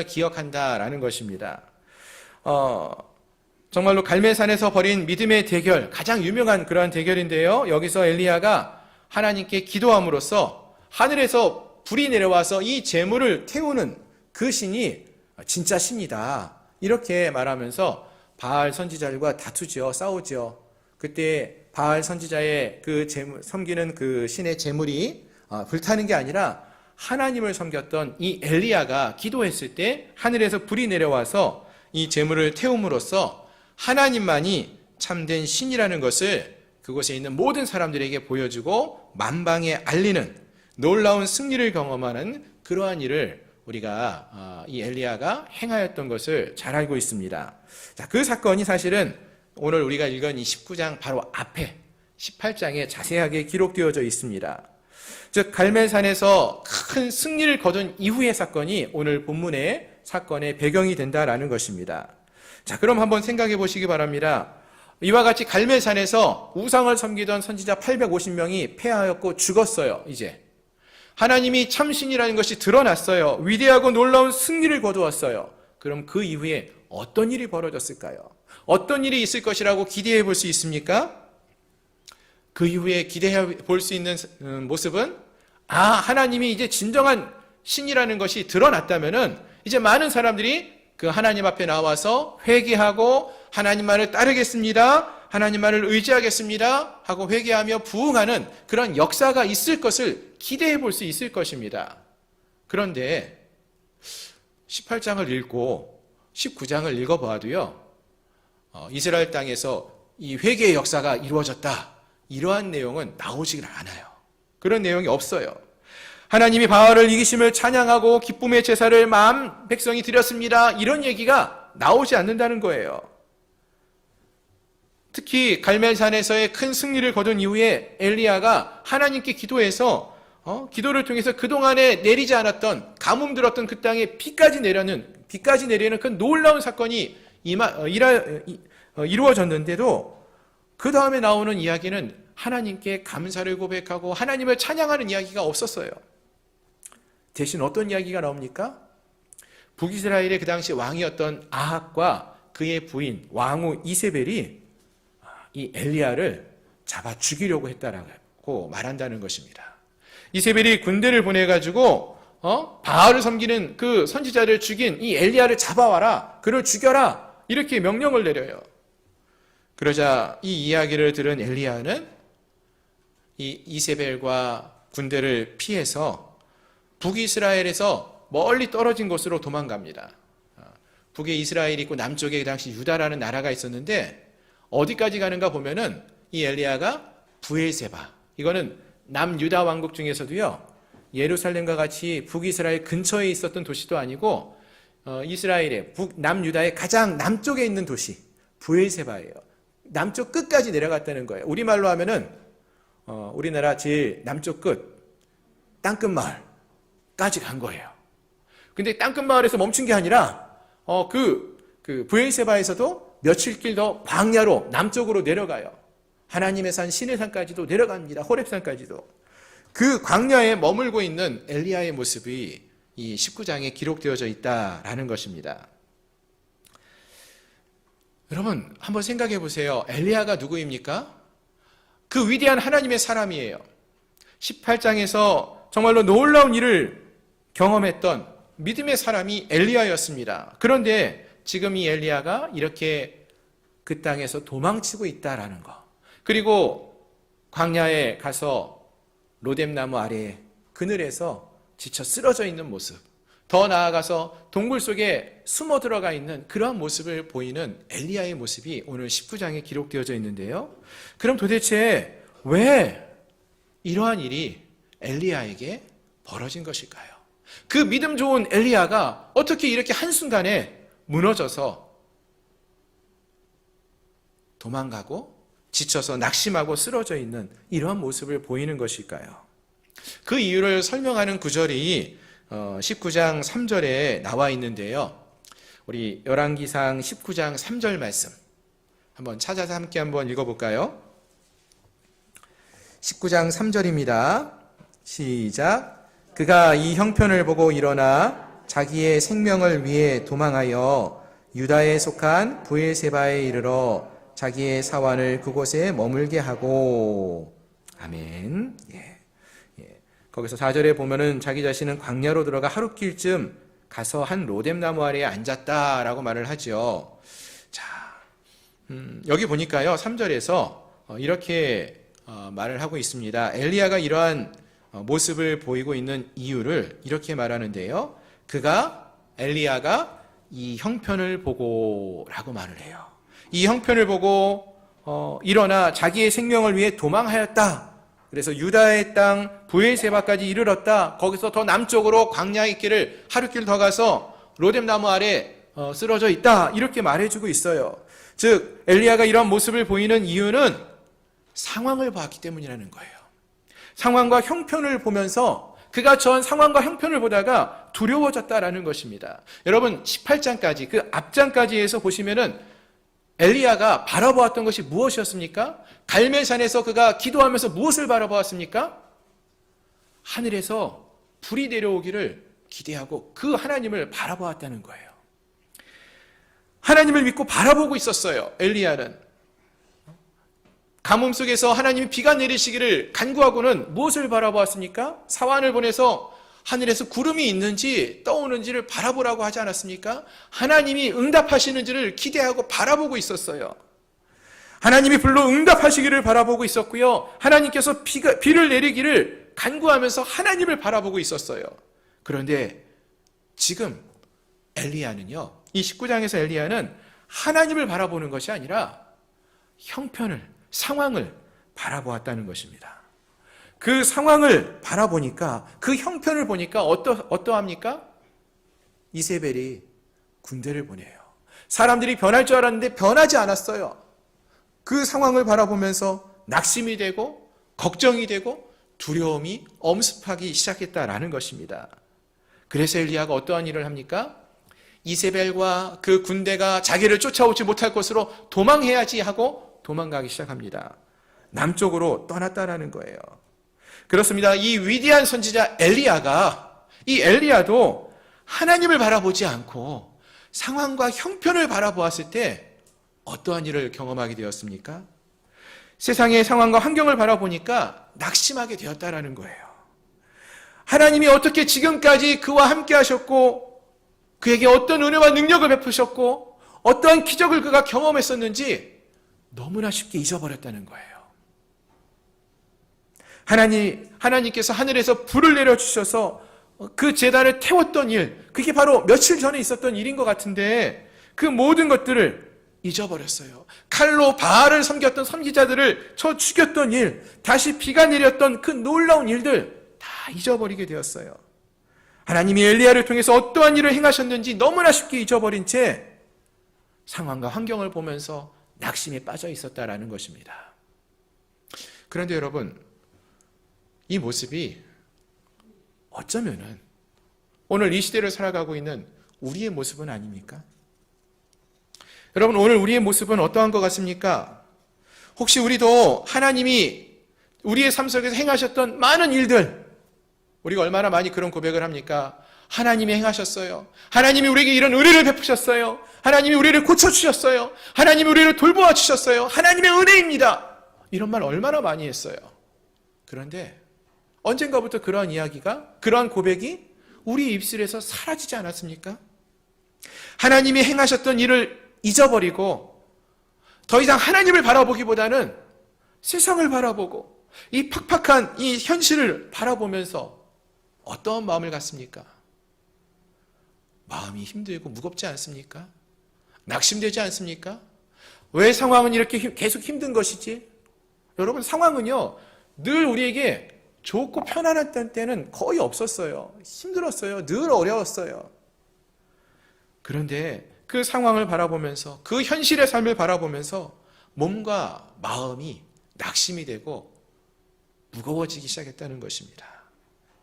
기억한다라는 것입니다. 정말로 갈멜산에서 벌인 믿음의 대결, 가장 유명한 그러한 대결인데요. 여기서 엘리야가 하나님께 기도함으로써 하늘에서 불이 내려와서 이 재물을 태우는 그 신이 진짜 신이다, 이렇게 말하면서 바알 선지자들과 다투죠. 싸우죠. 그때 바알 선지자의 그 섬기는 그 신의 재물이 불타는 게 아니라 하나님을 섬겼던 이 엘리야가 기도했을 때 하늘에서 불이 내려와서 이 재물을 태움으로써 하나님만이 참된 신이라는 것을 그곳에 있는 모든 사람들에게 보여주고 만방에 알리는 놀라운 승리를 경험하는 그러한 일을 우리가 이 엘리야가 행하였던 것을 잘 알고 있습니다. 자, 그 사건이 사실은 오늘 우리가 읽은 이 19장 바로 앞에 18장에 자세하게 기록되어져 있습니다. 즉 갈멜산에서 큰 승리를 거둔 이후의 사건이 오늘 본문의 사건의 배경이 된다라는 것입니다. 자, 그럼 한번 생각해 보시기 바랍니다. 이와 같이 갈멜산에서 우상을 섬기던 선지자 850명이 패하였고 죽었어요. 이제 하나님이 참신이라는 것이 드러났어요. 위대하고 놀라운 승리를 거두었어요. 그럼 그 이후에 어떤 일이 벌어졌을까요? 어떤 일이 있을 것이라고 기대해 볼 수 있습니까? 그 이후에 기대해 볼 수 있는 모습은 하나님이 이제 진정한 신이라는 것이 드러났다면은 이제 많은 사람들이 그 하나님 앞에 나와서 회개하고 하나님만을 따르겠습니다, 하나님만을 의지하겠습니다 하고 회개하며 부응하는 그런 역사가 있을 것을 기대해 볼 수 있을 것입니다. 그런데 18장을 읽고 19장을 읽어보아도요, 이스라엘 땅에서 이 회개의 역사가 이루어졌다, 이러한 내용은 나오지를 않아요. 그런 내용이 없어요. 하나님이 바알을 이기심을 찬양하고 기쁨의 제사를 마음 백성이 드렸습니다, 이런 얘기가 나오지 않는다는 거예요. 특히 갈멜산에서의 큰 승리를 거둔 이후에 엘리야가 하나님께 기도해서 기도를 통해서 그동안에 내리지 않았던, 가뭄 들었던 그 땅에 비까지 내리는 그 놀라운 사건이 이루어졌는데도 그 다음에 나오는 이야기는 하나님께 감사를 고백하고 하나님을 찬양하는 이야기가 없었어요. 대신 어떤 이야기가 나옵니까? 북이스라엘의 그 당시 왕이었던 아합과 그의 부인 왕후 이세벨이 이 엘리야를 잡아 죽이려고 했다라고 말한다는 것입니다. 이세벨이 군대를 보내가지고 바알을 섬기는 그 선지자를 죽인 이 엘리야를 잡아와라, 그를 죽여라, 이렇게 명령을 내려요. 그러자 이 이야기를 들은 엘리야는 이 이세벨과 군대를 피해서 북이스라엘에서 멀리 떨어진 곳으로 도망갑니다. 북에 이스라엘이 있고 남쪽에 그 당시 유다라는 나라가 있었는데 어디까지 가는가 보면은 이 엘리야가 부엘세바, 이거는 남유다 왕국 중에서도요, 예루살렘과 같이 북이스라엘 근처에 있었던 도시도 아니고 이스라엘의 남유다의 가장 남쪽에 있는 도시 부엘세바예요. 남쪽 끝까지 내려갔다는 거예요. 우리말로 하면은 우리나라 제일 남쪽 끝 땅끝 마을까지 간 거예요. 근데 땅끝 마을에서 멈춘 게 아니라 그 부엘세바에서도 며칠 길 더 광야로 남쪽으로 내려가요. 하나님의 산 신의 산까지도 내려갑니다. 호렙산까지도. 그 광야에 머물고 있는 엘리야의 모습이 이 19장에 기록되어져 있다라는 것입니다. 여러분 한번 생각해 보세요. 엘리야가 누구입니까? 그 위대한 하나님의 사람이에요. 18장에서 정말로 놀라운 일을 경험했던 믿음의 사람이 엘리야였습니다. 그런데 지금 이 엘리야가 이렇게 그 땅에서 도망치고 있다라는 거, 그리고 광야에 가서 로뎀나무 아래에 그늘에서 지쳐 쓰러져 있는 모습, 더 나아가서 동굴 속에 숨어 들어가 있는 그러한 모습을 보이는 엘리야의 모습이 오늘 19장에 기록되어져 있는데요. 그럼 도대체 왜 이러한 일이 엘리야에게 벌어진 것일까요? 그 믿음 좋은 엘리야가 어떻게 이렇게 한순간에 무너져서 도망가고 지쳐서 낙심하고 쓰러져 있는 이러한 모습을 보이는 것일까요? 그 이유를 설명하는 구절이 19장 3절에 나와 있는데요. 우리 열왕기상 19장 3절 말씀 한번 찾아서 함께 한번 읽어볼까요? 19장 3절입니다. 시작. 그가 이 형편을 보고 일어나 자기의 생명을 위해 도망하여 유다에 속한 부엘세바에 이르러 자기의 사환을 그곳에 머물게 하고. 아멘. 거기서 4절에 보면은 자기 자신은 광야로 들어가 하룻길쯤 가서 한 로뎀나무 아래에 앉았다라고 말을 하죠. 자, 여기 보니까요 3절에서 이렇게 말을 하고 있습니다. 엘리야가 이러한 모습을 보이고 있는 이유를 이렇게 말하는데요. 엘리야가 이 형편을 보고 라고 말을 해요. 이 형편을 보고 일어나 자기의 생명을 위해 도망하였다. 그래서 유다의 땅 부엘세바까지 이르렀다. 거기서 더 남쪽으로 광야의 길을 하룻길 더 가서 로뎀나무 아래 쓰러져 있다. 이렇게 말해주고 있어요. 즉 엘리야가 이런 모습을 보이는 이유는 상황을 봤기 때문이라는 거예요. 상황과 형편을 보면서 그가 처한 상황과 형편을 보다가 두려워졌다라는 것입니다. 여러분 18장까지 그 앞장까지에서 보시면은 엘리야가 바라보았던 것이 무엇이었습니까? 갈멜산에서 그가 기도하면서 무엇을 바라보았습니까? 하늘에서 불이 내려오기를 기대하고 그 하나님을 바라보았다는 거예요. 하나님을 믿고 바라보고 있었어요. 엘리야는 가뭄 속에서 하나님이 비가 내리시기를 간구하고는 무엇을 바라보았습니까? 사환을 보내서 하늘에서 구름이 있는지 떠오는지를 바라보라고 하지 않았습니까? 하나님이 응답하시는지를 기대하고 바라보고 있었어요. 하나님이 불로 응답하시기를 바라보고 있었고요. 하나님께서 비를 내리기를 간구하면서 하나님을 바라보고 있었어요. 그런데 지금 엘리야는요, 이 19장에서 엘리야는 하나님을 바라보는 것이 아니라 형편을, 상황을 바라보았다는 것입니다. 그 상황을 바라보니까, 그 형편을 보니까 어떠합니까? 이세벨이 군대를 보내요. 사람들이 변할 줄 알았는데 변하지 않았어요. 그 상황을 바라보면서 낙심이 되고 걱정이 되고 두려움이 엄습하기 시작했다라는 것입니다. 그래서 엘리야가 어떠한 일을 합니까? 이세벨과 그 군대가 자기를 쫓아오지 못할 곳으로 도망해야지 하고 도망가기 시작합니다. 남쪽으로 떠났다라는 거예요. 그렇습니다. 이 위대한 선지자 엘리야가, 이 엘리야도 하나님을 바라보지 않고 상황과 형편을 바라보았을 때 어떠한 일을 경험하게 되었습니까? 세상의 상황과 환경을 바라보니까 낙심하게 되었다라는 거예요. 하나님이 어떻게 지금까지 그와 함께 하셨고 그에게 어떤 은혜와 능력을 베푸셨고 어떠한 기적을 그가 경험했었는지 너무나 쉽게 잊어버렸다는 거예요. 하나님께서 하늘에서 불을 내려주셔서 그 제단을 태웠던 일, 그게 바로 며칠 전에 있었던 일인 것 같은데 그 모든 것들을 잊어버렸어요. 칼로 바알을 섬겼던 선지자들을 쳐 죽였던 일, 다시 비가 내렸던 그 놀라운 일들 다 잊어버리게 되었어요. 하나님이 엘리야를 통해서 어떠한 일을 행하셨는지 너무나 쉽게 잊어버린 채 상황과 환경을 보면서 낙심에 빠져 있었다라는 것입니다. 그런데 여러분, 이 모습이 어쩌면은 오늘 이 시대를 살아가고 있는 우리의 모습은 아닙니까? 여러분, 오늘 우리의 모습은 어떠한 것 같습니까? 혹시 우리도 하나님이 우리의 삶 속에서 행하셨던 많은 일들, 우리가 얼마나 많이 그런 고백을 합니까? 하나님이 행하셨어요. 하나님이 우리에게 이런 은혜를 베푸셨어요. 하나님이 우리를 고쳐주셨어요. 하나님이 우리를 돌보아 주셨어요. 하나님의 은혜입니다. 이런 말 얼마나 많이 했어요. 그런데 언젠가부터 그러한 이야기가, 그러한 고백이 우리 입술에서 사라지지 않았습니까? 하나님이 행하셨던 일을 잊어버리고 더 이상 하나님을 바라보기보다는 세상을 바라보고 이 팍팍한 이 현실을 바라보면서 어떤 마음을 갖습니까? 마음이 힘들고 무겁지 않습니까? 낙심되지 않습니까? 왜 상황은 이렇게 계속 힘든 것이지? 여러분, 상황은요 늘 우리에게 좋고 편안했던 때는 거의 없었어요. 힘들었어요. 늘 어려웠어요. 그런데 그 상황을 바라보면서, 그 현실의 삶을 바라보면서 몸과 마음이 낙심이 되고 무거워지기 시작했다는 것입니다.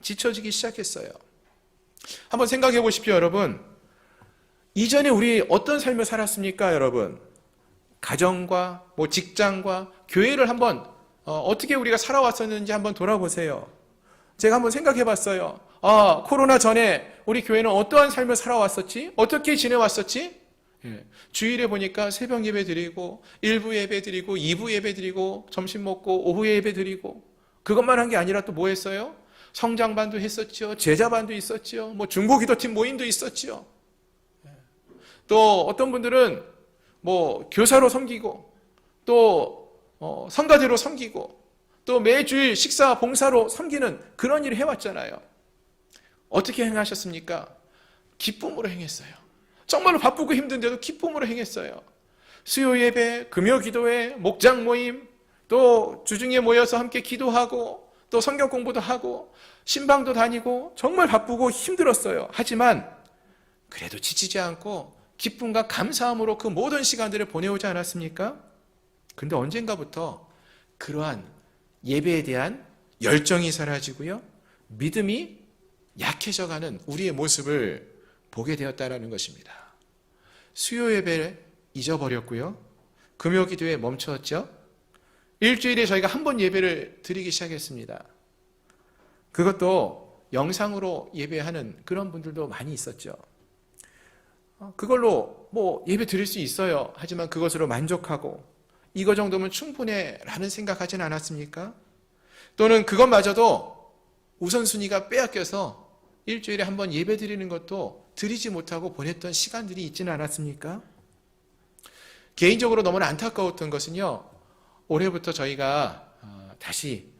지쳐지기 시작했어요. 한번 생각해 보십시오, 여러분. 이전에 우리 어떤 삶을 살았습니까, 여러분? 가정과 직장과 교회를 한번 어떻게 우리가 살아왔었는지 한번 돌아보세요. 제가 한번 생각해 봤어요. 코로나 전에 우리 교회는 어떠한 삶을 살아왔었지? 어떻게 지내왔었지? 주일에 보니까 새벽 예배 드리고 1부 예배 드리고 2부 예배 드리고 점심 먹고 오후 예배 드리고 그것만 한 게 아니라 또 뭐 했어요? 성장반도 했었죠. 제자반도 있었죠. 중고기도팀 모임도 있었죠. 또 어떤 분들은 교사로 섬기고 또 성가대로 섬기고 또 매주일 식사 봉사로 섬기는 그런 일을 해왔잖아요. 어떻게 행하셨습니까? 기쁨으로 행했어요. 정말로 바쁘고 힘든데도 기쁨으로 행했어요. 수요 예배, 금요 기도회, 목장 모임, 또 주중에 모여서 함께 기도하고 또 성경 공부도 하고 신방도 다니고 정말 바쁘고 힘들었어요. 하지만 그래도 지치지 않고 기쁨과 감사함으로 그 모든 시간들을 보내오지 않았습니까? 근데 언젠가부터 그러한 예배에 대한 열정이 사라지고요, 믿음이 약해져가는 우리의 모습을 보게 되었다는 것입니다. 수요 예배를 잊어버렸고요, 금요 기도에 멈췄죠. 일주일에 저희가 한 번 예배를 드리기 시작했습니다. 그것도 영상으로 예배하는 그런 분들도 많이 있었죠. 그걸로 예배 드릴 수 있어요. 하지만 그것으로 만족하고 이거 정도면 충분해 라는 생각하진 않았습니까? 또는 그것마저도 우선순위가 빼앗겨서 일주일에 한 번 예배 드리는 것도 드리지 못하고 보냈던 시간들이 있지는 않았습니까? 개인적으로 너무나 안타까웠던 것은요, 올해부터 저희가 다시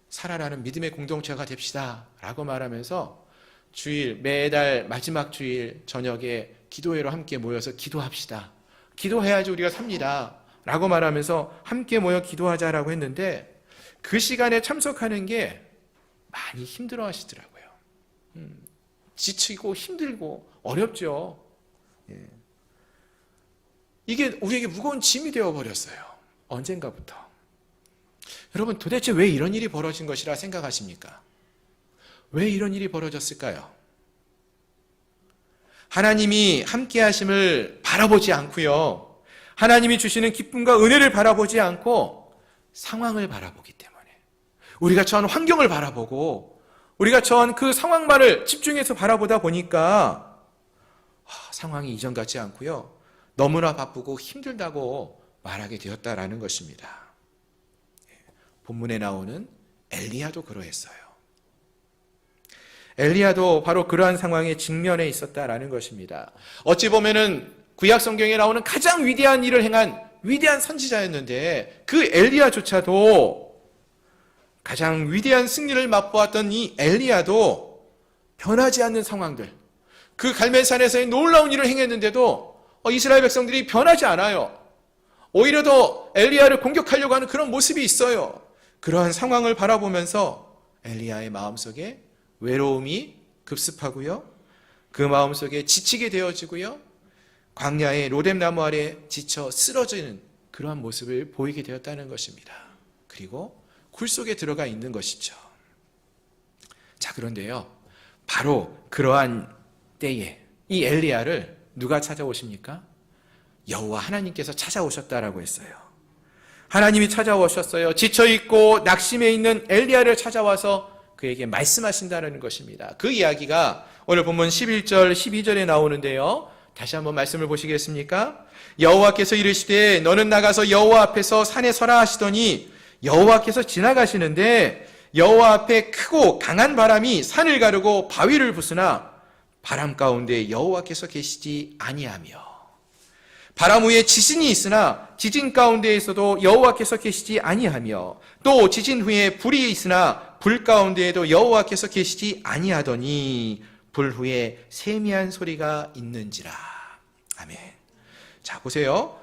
살아나는 믿음의 공동체가 됩시다 라고 말하면서 주일, 매달 마지막 주일 저녁에 기도회로 함께 모여서 기도합시다. 기도해야지 우리가 삽니다 라고 말하면서 함께 모여 기도하자라고 했는데 그 시간에 참석하는 게 많이 힘들어 하시더라고요. 지치고 힘들고 어렵죠. 이게 우리에게 무거운 짐이 되어버렸어요. 언젠가부터. 여러분, 도대체 왜 이런 일이 벌어진 것이라 생각하십니까? 왜 이런 일이 벌어졌을까요? 하나님이 함께 하심을 바라보지 않고요, 하나님이 주시는 기쁨과 은혜를 바라보지 않고 상황을 바라보기 때문에, 우리가 처한 환경을 바라보고 우리가 처한 그 상황만을 집중해서 바라보다 보니까 상황이 이전 같지 않고요, 너무나 바쁘고 힘들다고 말하게 되었다라는 것입니다. 본문에 나오는 엘리야도 그러했어요. 엘리야도 바로 그러한 상황에 직면해 있었다라는 것입니다. 어찌 보면은 구약 성경에 나오는 가장 위대한 일을 행한 위대한 선지자였는데, 그 엘리야조차도, 가장 위대한 승리를 맛보았던 이 엘리야도 변하지 않는 상황들, 그 갈멜산에서의 놀라운 일을 행했는데도 이스라엘 백성들이 변하지 않아요. 오히려 더 엘리야를 공격하려고 하는 그런 모습이 있어요. 그러한 상황을 바라보면서 엘리야의 마음속에 외로움이 급습하고요, 그 마음속에 지치게 되어지고요, 광야의 로뎀나무 아래 지쳐 쓰러지는 그러한 모습을 보이게 되었다는 것입니다. 그리고 굴 속에 들어가 있는 것이죠. 자, 그런데요, 바로 그러한 때에 이 엘리야를 누가 찾아오십니까? 여호와 하나님께서 찾아오셨다라고 했어요. 하나님이 찾아오셨어요. 지쳐있고 낙심해 있는 엘리야를 찾아와서 그에게 말씀하신다는 것입니다. 그 이야기가 오늘 본문 11절, 12절에 나오는데요. 다시 한번 말씀을 보시겠습니까? 여호와께서 이르시되 너는 나가서 여호와 앞에서 산에 서라 하시더니 여호와께서 지나가시는데 여호와 앞에 크고 강한 바람이 산을 가르고 바위를 부수나 바람 가운데 여호와께서 계시지 아니하며, 바람 후에 지진이 있으나 지진 가운데에서도 여호와께서 계시지 아니하며, 또 지진 후에 불이 있으나 불 가운데에도 여호와께서 계시지 아니하더니 불 후에 세미한 소리가 있는지라. 아멘. 자, 보세요.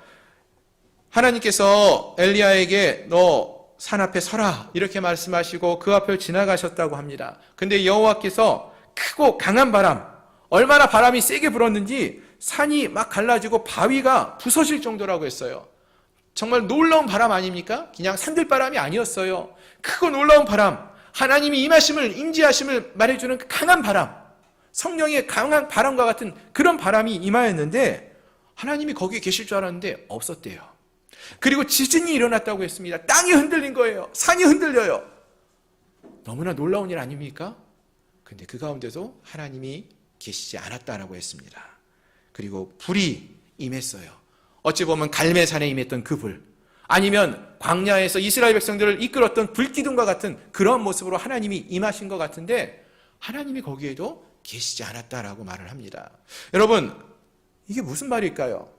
하나님께서 엘리야에게 너 산 앞에 서라 이렇게 말씀하시고 그 앞을 지나가셨다고 합니다. 근데 여호와께서 크고 강한 바람, 얼마나 바람이 세게 불었는지 산이 막 갈라지고 바위가 부서질 정도라고 했어요. 정말 놀라운 바람 아닙니까? 그냥 산들바람이 아니었어요. 크고 놀라운 바람, 하나님이 임하심을, 임재하심을 말해주는 그 강한 바람, 성령의 강한 바람과 같은 그런 바람이 임하였는데 하나님이 거기에 계실 줄 알았는데 없었대요. 그리고 지진이 일어났다고 했습니다. 땅이 흔들린 거예요. 산이 흔들려요. 너무나 놀라운 일 아닙니까? 근데 그 가운데도 하나님이 계시지 않았다라고 했습니다. 그리고 불이 임했어요. 어찌 보면 갈멜산에 임했던 그 불, 아니면 광야에서 이스라엘 백성들을 이끌었던 불기둥과 같은 그런 모습으로 하나님이 임하신 것 같은데 하나님이 거기에도 계시지 않았다라고 말을 합니다. 여러분, 이게 무슨 말일까요?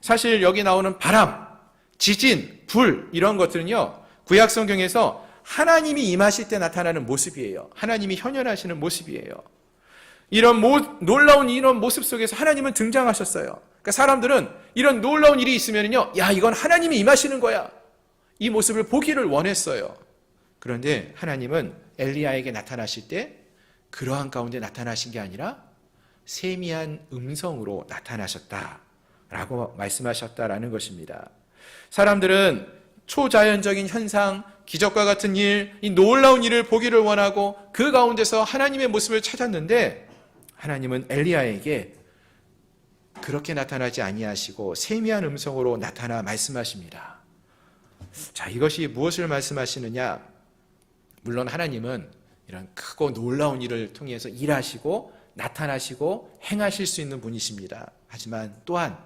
사실 여기 나오는 바람, 지진, 불 이런 것들은요, 구약 성경에서 하나님이 임하실 때 나타나는 모습이에요. 하나님이 현현하시는 모습이에요. 이런 놀라운 이런 모습 속에서 하나님은 등장하셨어요. 그러니까 사람들은 이런 놀라운 일이 있으면요, 야, 이건 하나님이 임하시는 거야, 이 모습을 보기를 원했어요. 그런데 하나님은 엘리야에게 나타나실 때 그러한 가운데 나타나신 게 아니라 세미한 음성으로 나타나셨다라고 말씀하셨다라는 것입니다. 사람들은 초자연적인 현상, 기적과 같은 일, 이 놀라운 일을 보기를 원하고 그 가운데서 하나님의 모습을 찾았는데 하나님은 엘리야에게 그렇게 나타나지 아니하시고 세미한 음성으로 나타나 말씀하십니다. 자, 이것이 무엇을 말씀하시느냐? 물론 하나님은 이런 크고 놀라운 일을 통해서 일하시고 나타나시고 행하실 수 있는 분이십니다. 하지만 또한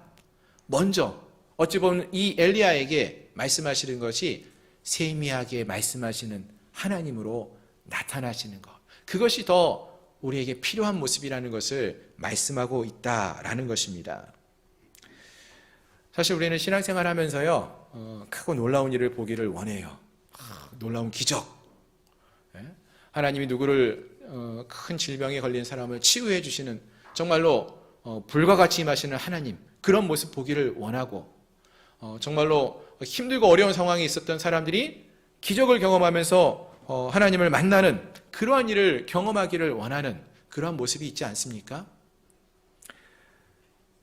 먼저 어찌 보면 이 엘리야에게 말씀하시는 것이 세미하게 말씀하시는 하나님으로 나타나시는 것, 그것이 더 우리에게 필요한 모습이라는 것을 말씀하고 있다라는 것입니다. 사실 우리는 신앙생활 하면서요, 크고 놀라운 일을 보기를 원해요. 놀라운 기적, 하나님이 누구를 큰 질병에 걸린 사람을 치유해 주시는, 정말로 불과 같이 임하시는 하나님, 그런 모습 보기를 원하고, 정말로 힘들고 어려운 상황에 있었던 사람들이 기적을 경험하면서 하나님을 만나는 그러한 일을 경험하기를 원하는 그러한 모습이 있지 않습니까?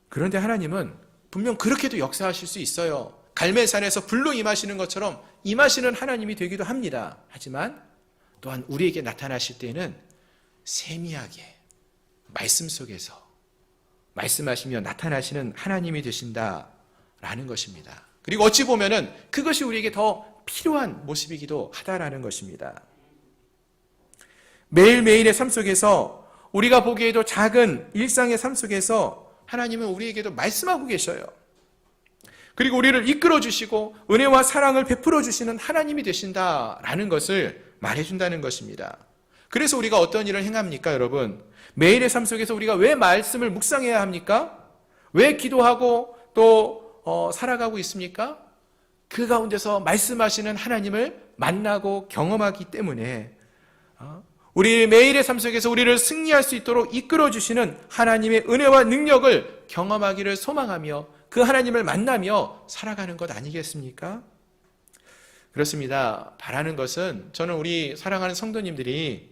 그런데 하나님은 분명 그렇게도 역사하실 수 있어요. 갈멜산에서 불로 임하시는 것처럼 임하시는 하나님이 되기도 합니다. 하지만 또한 우리에게 나타나실 때는 세미하게 말씀 속에서 말씀하시며 나타나시는 하나님이 되신다 라는 것입니다. 그리고 어찌 보면은 그것이 우리에게 더 필요한 모습이기도 하다라는 것입니다. 매일매일의 삶 속에서 우리가 보기에도 작은 일상의 삶 속에서 하나님은 우리에게도 말씀하고 계셔요. 그리고 우리를 이끌어 주시고 은혜와 사랑을 베풀어 주시는 하나님이 되신다라는 것을 말해준다는 것입니다. 그래서 우리가 어떤 일을 행합니까, 여러분? 매일의 삶 속에서 우리가 왜 말씀을 묵상해야 합니까? 왜 기도하고 또 살아가고 있습니까? 그 가운데서 말씀하시는 하나님을 만나고 경험하기 때문에 우리 매일의 삶 속에서 우리를 승리할 수 있도록 이끌어 주시는 하나님의 은혜와 능력을 경험하기를 소망하며 그 하나님을 만나며 살아가는 것 아니겠습니까? 그렇습니다. 바라는 것은 저는 우리 사랑하는 성도님들이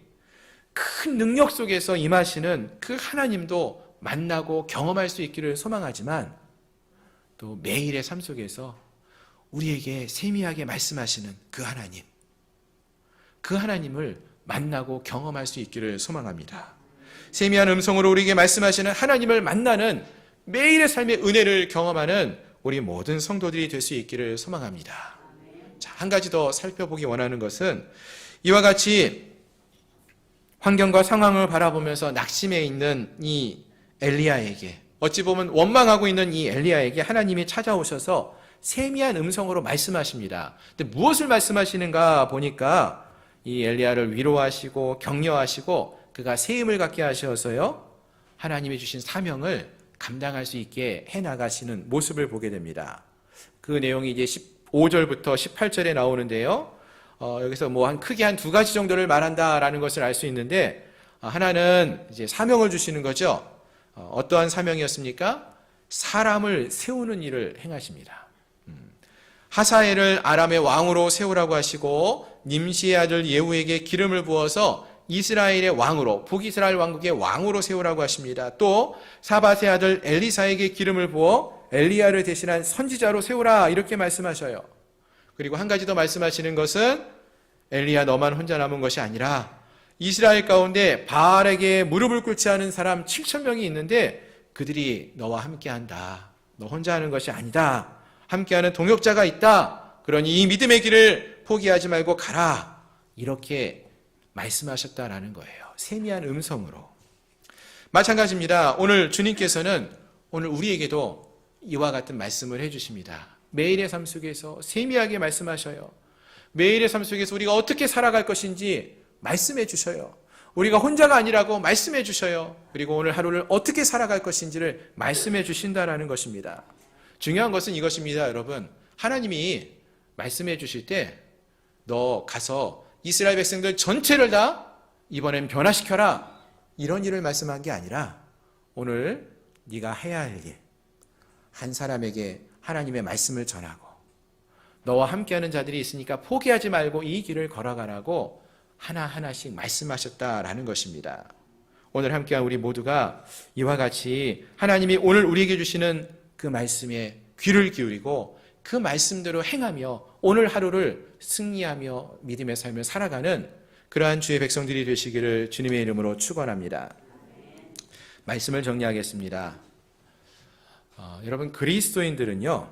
큰 능력 속에서 임하시는 그 하나님도 만나고 경험할 수 있기를 소망하지만 또 매일의 삶 속에서 우리에게 세미하게 말씀하시는 그 하나님을 만나고 경험할 수 있기를 소망합니다. 세미한 음성으로 우리에게 말씀하시는 하나님을 만나는 매일의 삶의 은혜를 경험하는 우리 모든 성도들이 될 수 있기를 소망합니다. 자, 한 가지 더 살펴보기 원하는 것은 이와 같이 환경과 상황을 바라보면서 낙심해 있는 이 엘리야에게, 어찌 보면 원망하고 있는 이 엘리야에게 하나님이 찾아오셔서 세미한 음성으로 말씀하십니다. 근데 무엇을 말씀하시는가 보니까 이 엘리야를 위로하시고 격려하시고 그가 새 힘을 갖게 하셔서요, 하나님이 주신 사명을 감당할 수 있게 해나가시는 모습을 보게 됩니다. 그 내용이 이제 15절부터 18절에 나오는데요. 여기서 크게 한 두 가지 정도를 말한다라는 것을 알 수 있는데, 하나는 이제 사명을 주시는 거죠. 어떠한 사명이었습니까? 사람을 세우는 일을 행하십니다. 하사엘을 아람의 왕으로 세우라고 하시고 님시의 아들 예후에게 기름을 부어서 이스라엘의 왕으로, 북이스라엘 왕국의 왕으로 세우라고 하십니다. 또 사밧의 아들 엘리사에게 기름을 부어 엘리야를 대신한 선지자로 세우라, 이렇게 말씀하셔요. 그리고 한 가지 더 말씀하시는 것은 엘리야 너만 혼자 남은 것이 아니라 이스라엘 가운데 바알에게 무릎을 꿇지 않은 사람 7,000명이 있는데 그들이 너와 함께한다. 너 혼자 하는 것이 아니다. 함께하는 동역자가 있다. 그러니 이 믿음의 길을 포기하지 말고 가라. 이렇게 말씀하셨다라는 거예요. 세미한 음성으로. 마찬가지입니다. 오늘 주님께서는 오늘 우리에게도 이와 같은 말씀을 해주십니다. 매일의 삶 속에서 세미하게 말씀하셔요. 매일의 삶 속에서 우리가 어떻게 살아갈 것인지 말씀해 주셔요. 우리가 혼자가 아니라고 말씀해 주셔요. 그리고 오늘 하루를 어떻게 살아갈 것인지를 말씀해 주신다라는 것입니다. 중요한 것은 이것입니다, 여러분. 하나님이 말씀해 주실 때 너 가서 이스라엘 백성들 전체를 다 이번엔 변화시켜라, 이런 일을 말씀한 게 아니라 오늘 네가 해야 할 일, 한 사람에게 하나님의 말씀을 전하고 너와 함께하는 자들이 있으니까 포기하지 말고 이 길을 걸어가라고 하나하나씩 말씀하셨다라는 것입니다. 오늘 함께한 우리 모두가 이와 같이 하나님이 오늘 우리에게 주시는 그 말씀에 귀를 기울이고 그 말씀대로 행하며 오늘 하루를 승리하며 믿음의 삶을 살아가는 그러한 주의 백성들이 되시기를 주님의 이름으로 축원합니다. 말씀을 정리하겠습니다. 여러분, 그리스도인들은요,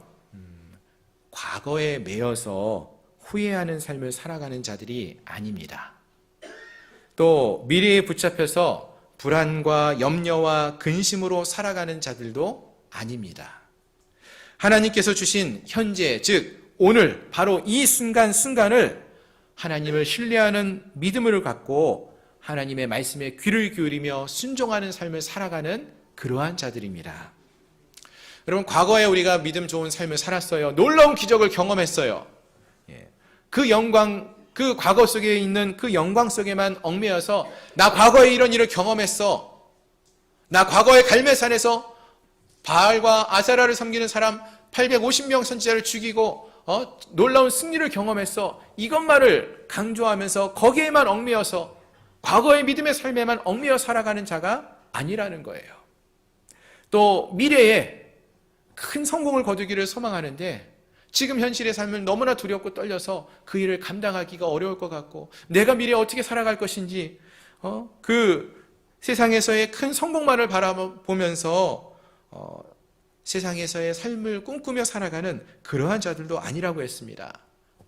과거에 매여서 후회하는 삶을 살아가는 자들이 아닙니다. 또 미래에 붙잡혀서 불안과 염려와 근심으로 살아가는 자들도 아닙니다. 하나님께서 주신 현재, 즉 오늘 바로 이 순간순간을 하나님을 신뢰하는 믿음을 갖고 하나님의 말씀에 귀를 기울이며 순종하는 삶을 살아가는 그러한 자들입니다. 여러분, 과거에 우리가 믿음 좋은 삶을 살았어요. 놀라운 기적을 경험했어요. 그 영광, 그 과거 속에 있는 그 영광 속에만 얽매여서 나 과거에 이런 일을 경험했어. 나 과거에 갈멜산에서 바알과 아세라를 섬기는 사람 850명 선지자를 죽이고 놀라운 승리를 경험했어. 이것만을 강조하면서 거기에만 얽매여서 과거의 믿음의 삶에만 얽매여 살아가는 자가 아니라는 거예요. 또 미래에 큰 성공을 거두기를 소망하는데 지금 현실의 삶은 너무나 두렵고 떨려서 그 일을 감당하기가 어려울 것 같고 내가 미래에 어떻게 살아갈 것인지 그 세상에서의 큰 성공만을 바라보면서 세상에서의 삶을 꿈꾸며 살아가는 그러한 자들도 아니라고 했습니다.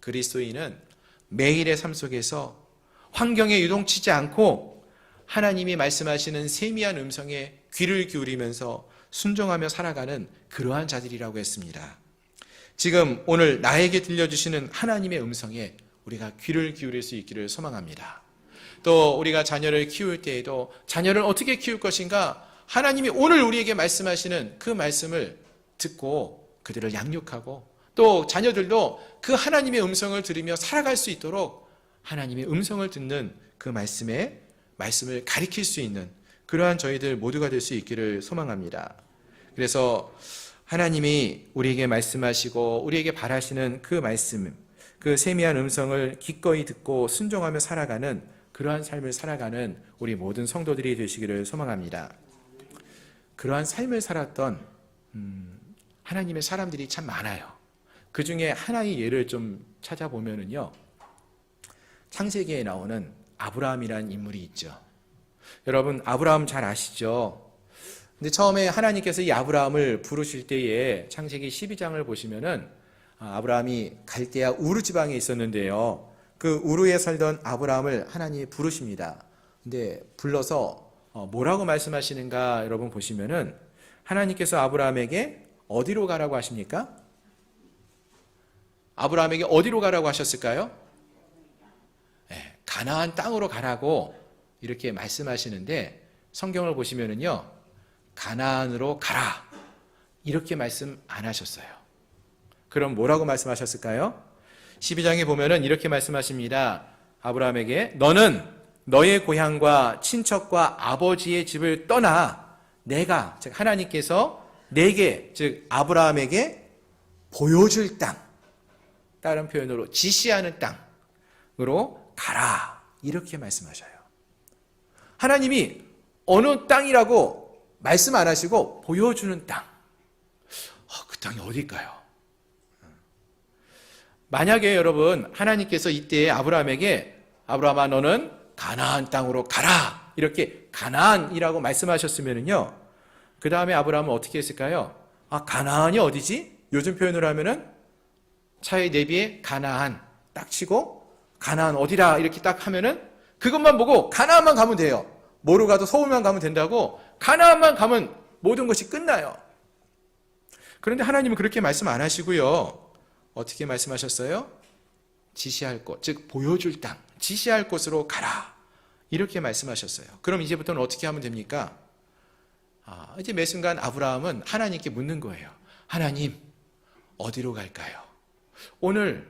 그리스도인은 매일의 삶 속에서 환경에 유동치지 않고 하나님이 말씀하시는 세미한 음성에 귀를 기울이면서 순종하며 살아가는 그러한 자들이라고 했습니다. 지금 오늘 나에게 들려주시는 하나님의 음성에 우리가 귀를 기울일 수 있기를 소망합니다. 또 우리가 자녀를 키울 때에도 자녀를 어떻게 키울 것인가, 하나님이 오늘 우리에게 말씀하시는 그 말씀을 듣고 그들을 양육하고, 또 자녀들도 그 하나님의 음성을 들으며 살아갈 수 있도록 하나님의 음성을 듣는 그 말씀을 가리킬 수 있는 그러한 저희들 모두가 될 수 있기를 소망합니다. 그래서 하나님이 우리에게 말씀하시고 우리에게 바라시는 그 말씀, 그 세미한 음성을 기꺼이 듣고 순종하며 살아가는 그러한 삶을 살아가는 우리 모든 성도들이 되시기를 소망합니다. 그러한 삶을 살았던 하나님의 사람들이 참 많아요. 그 중에 하나의 예를 좀 찾아보면은요, 창세기에 나오는 아브라함이라는 인물이 있죠. 여러분, 아브라함 잘 아시죠? 근데 처음에 하나님께서 이 아브라함을 부르실 때에 창세기 12장을 보시면은 아브라함이 갈대아 우르 지방에 있었는데요. 그 우르에 살던 아브라함을 하나님이 부르십니다. 근데 불러서 뭐라고 말씀하시는가 여러분 보시면은, 하나님께서 아브라함에게 어디로 가라고 하십니까? 아브라함에게 어디로 가라고 하셨을까요? 네, 가나안 땅으로 가라고 이렇게 말씀하시는데, 성경을 보시면은요, 가나안으로 가라 이렇게 말씀 안 하셨어요. 그럼 뭐라고 말씀하셨을까요? 12장에 보면은 이렇게 말씀하십니다. 아브라함에게 너는 너의 고향과 친척과 아버지의 집을 떠나 내가, 즉 하나님께서 내게, 즉 아브라함에게 보여줄 땅, 다른 표현으로 지시하는 땅으로 가라 이렇게 말씀하셔요. 하나님이 어느 땅이라고 말씀 안 하시고 보여주는 땅, 그 땅이 어딜까요? 만약에 여러분 하나님께서 이때 아브라함에게 아브라함아 너는 가나안 땅으로 가라 이렇게 가나안이라고 말씀하셨으면요, 그 다음에 아브라함은 어떻게 했을까요? 가나안이 어디지? 요즘 표현으로 하면은 차의 내비에 가나안 딱 치고 가나안 어디라 이렇게 딱 하면은 그것만 보고 가나안만 가면 돼요. 뭐로 가도 서울만 가면 된다고, 가나안만 가면 모든 것이 끝나요. 그런데 하나님은 그렇게 말씀 안 하시고요, 어떻게 말씀하셨어요? 지시할 곳, 즉 보여줄 땅, 지시할 곳으로 가라 이렇게 말씀하셨어요. 그럼 이제부터는 어떻게 하면 됩니까? 이제 매 순간 아브라함은 하나님께 묻는 거예요. 하나님, 어디로 갈까요? 오늘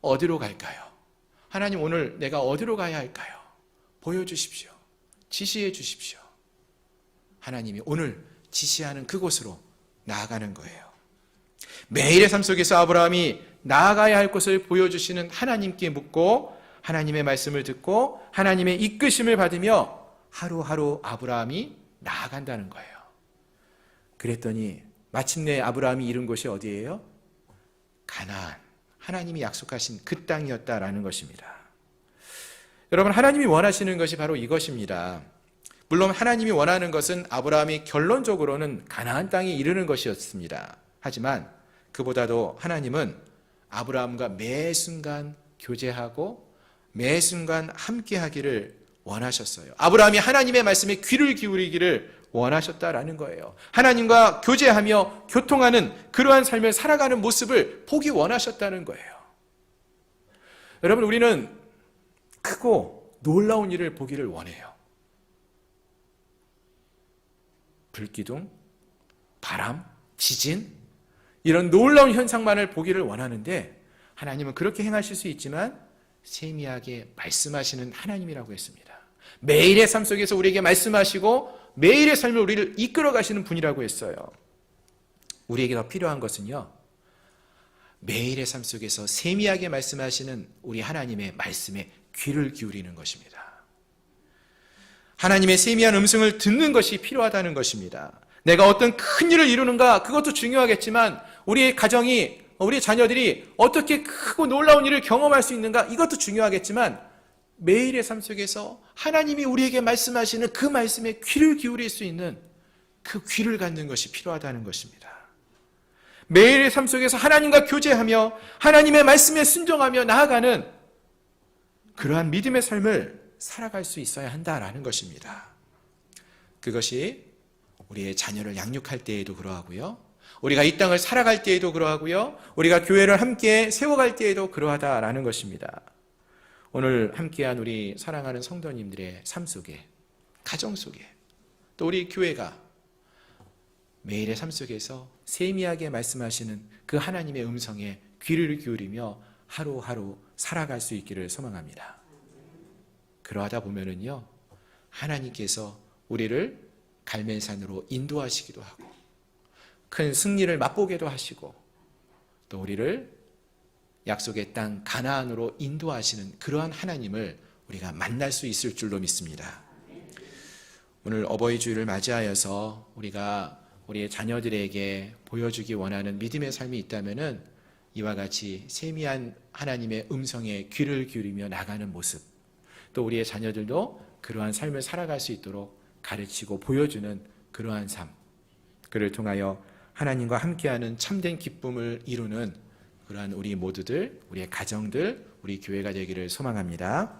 어디로 갈까요? 하나님, 오늘 내가 어디로 가야 할까요? 보여주십시오. 지시해 주십시오. 하나님이 오늘 지시하는 그곳으로 나아가는 거예요. 매일의 삶 속에서 아브라함이 나아가야 할 곳을 보여주시는 하나님께 묻고 하나님의 말씀을 듣고 하나님의 이끄심을 받으며 하루하루 아브라함이 나아간다는 거예요. 그랬더니 마침내 아브라함이 이룬 곳이 어디예요? 가나안, 하나님이 약속하신 그 땅이었다라는 것입니다. 여러분, 하나님이 원하시는 것이 바로 이것입니다. 물론 하나님이 원하는 것은 아브라함이 결론적으로는 가나안 땅에 이르는 것이었습니다. 하지만 그보다도 하나님은 아브라함과 매 순간 교제하고 매 순간 함께하기를 원하셨어요. 아브라함이 하나님의 말씀에 귀를 기울이기를 원하셨다라는 거예요. 하나님과 교제하며 교통하는 그러한 삶을 살아가는 모습을 보기 원하셨다는 거예요. 여러분, 우리는 크고 놀라운 일을 보기를 원해요. 불기둥, 바람, 지진, 이런 놀라운 현상만을 보기를 원하는데 하나님은 그렇게 행하실 수 있지만 세미하게 말씀하시는 하나님이라고 했습니다. 매일의 삶 속에서 우리에게 말씀하시고 매일의 삶을 우리를 이끌어 가시는 분이라고 했어요. 우리에게 더 필요한 것은요, 매일의 삶 속에서 세미하게 말씀하시는 우리 하나님의 말씀에 귀를 기울이는 것입니다. 하나님의 세미한 음성을 듣는 것이 필요하다는 것입니다. 내가 어떤 큰 일을 이루는가, 그것도 중요하겠지만 우리의 가정이, 우리 자녀들이 어떻게 크고 놀라운 일을 경험할 수 있는가, 이것도 중요하겠지만 매일의 삶 속에서 하나님이 우리에게 말씀하시는 그 말씀에 귀를 기울일 수 있는 그 귀를 갖는 것이 필요하다는 것입니다. 매일의 삶 속에서 하나님과 교제하며 하나님의 말씀에 순종하며 나아가는 그러한 믿음의 삶을 살아갈 수 있어야 한다라는 것입니다. 그것이 우리의 자녀를 양육할 때에도 그러하고요, 우리가 이 땅을 살아갈 때에도 그러하고요, 우리가 교회를 함께 세워갈 때에도 그러하다라는 것입니다. 오늘 함께한 우리 사랑하는 성도님들의 삶 속에, 가정 속에, 또 우리 교회가 매일의 삶 속에서 세미하게 말씀하시는 그 하나님의 음성에 귀를 기울이며 하루하루 살아갈 수 있기를 소망합니다. 그러하다 보면은요, 하나님께서 우리를 갈멜산으로 인도하시기도 하고 큰 승리를 맛보게도 하시고 또 우리를 약속의 땅 가나안으로 인도하시는 그러한 하나님을 우리가 만날 수 있을 줄로 믿습니다. 오늘 어버이 주일을 맞이하여서 우리가 우리의 자녀들에게 보여주기 원하는 믿음의 삶이 있다면은 이와 같이 세미한 하나님의 음성에 귀를 기울이며 나가는 모습, 또 우리의 자녀들도 그러한 삶을 살아갈 수 있도록 가르치고 보여주는 그러한 삶, 그를 통하여 하나님과 함께하는 참된 기쁨을 이루는 그러한 우리 모두들, 우리의 가정들, 우리 교회가 되기를 소망합니다.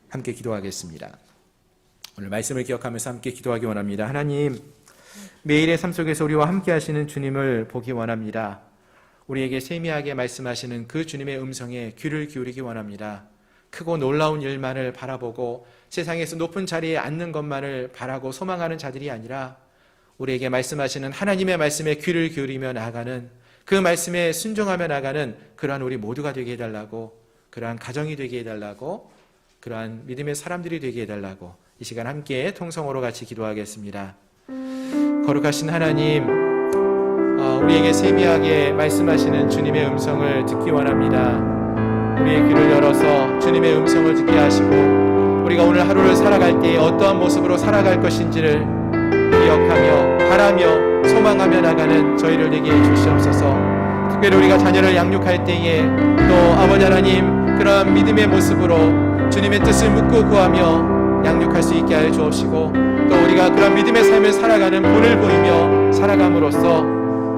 함께 기도하겠습니다. 오늘 말씀을 기억하면서 함께 기도하기 원합니다. 하나님, 매일의 삶 속에서 우리와 함께 하시는 주님을 보기 원합니다. 우리에게 세미하게 말씀하시는 그 주님의 음성에 귀를 기울이기 원합니다. 크고 놀라운 일만을 바라보고 세상에서 높은 자리에 앉는 것만을 바라고 소망하는 자들이 아니라 우리에게 말씀하시는 하나님의 말씀에 귀를 기울이며 나아가는, 그 말씀에 순종하며 나아가는 그러한 우리 모두가 되게 해달라고, 그러한 가정이 되게 해달라고, 그러한 믿음의 사람들이 되게 해달라고 이 시간 함께 통성으로 같이 기도하겠습니다. 거룩하신 하나님, 우리에게 세미하게 말씀하시는 주님의 음성을 듣기 원합니다. 우리의 귀를 열어서 주님의 음성을 듣게 하시고 우리가 오늘 하루를 살아갈 때 어떠한 모습으로 살아갈 것인지를 기억하며 바라며 소망하며 나가는 저희를 되게 해주시옵소서. 특별히 우리가 자녀를 양육할 때에 또 아버지 하나님, 그러한 믿음의 모습으로 주님의 뜻을 묻고 구하며 양육할 수 있게 하여 주옵시고, 또 우리가 그런 믿음의 삶을 살아가는 본을 보이며 살아감으로써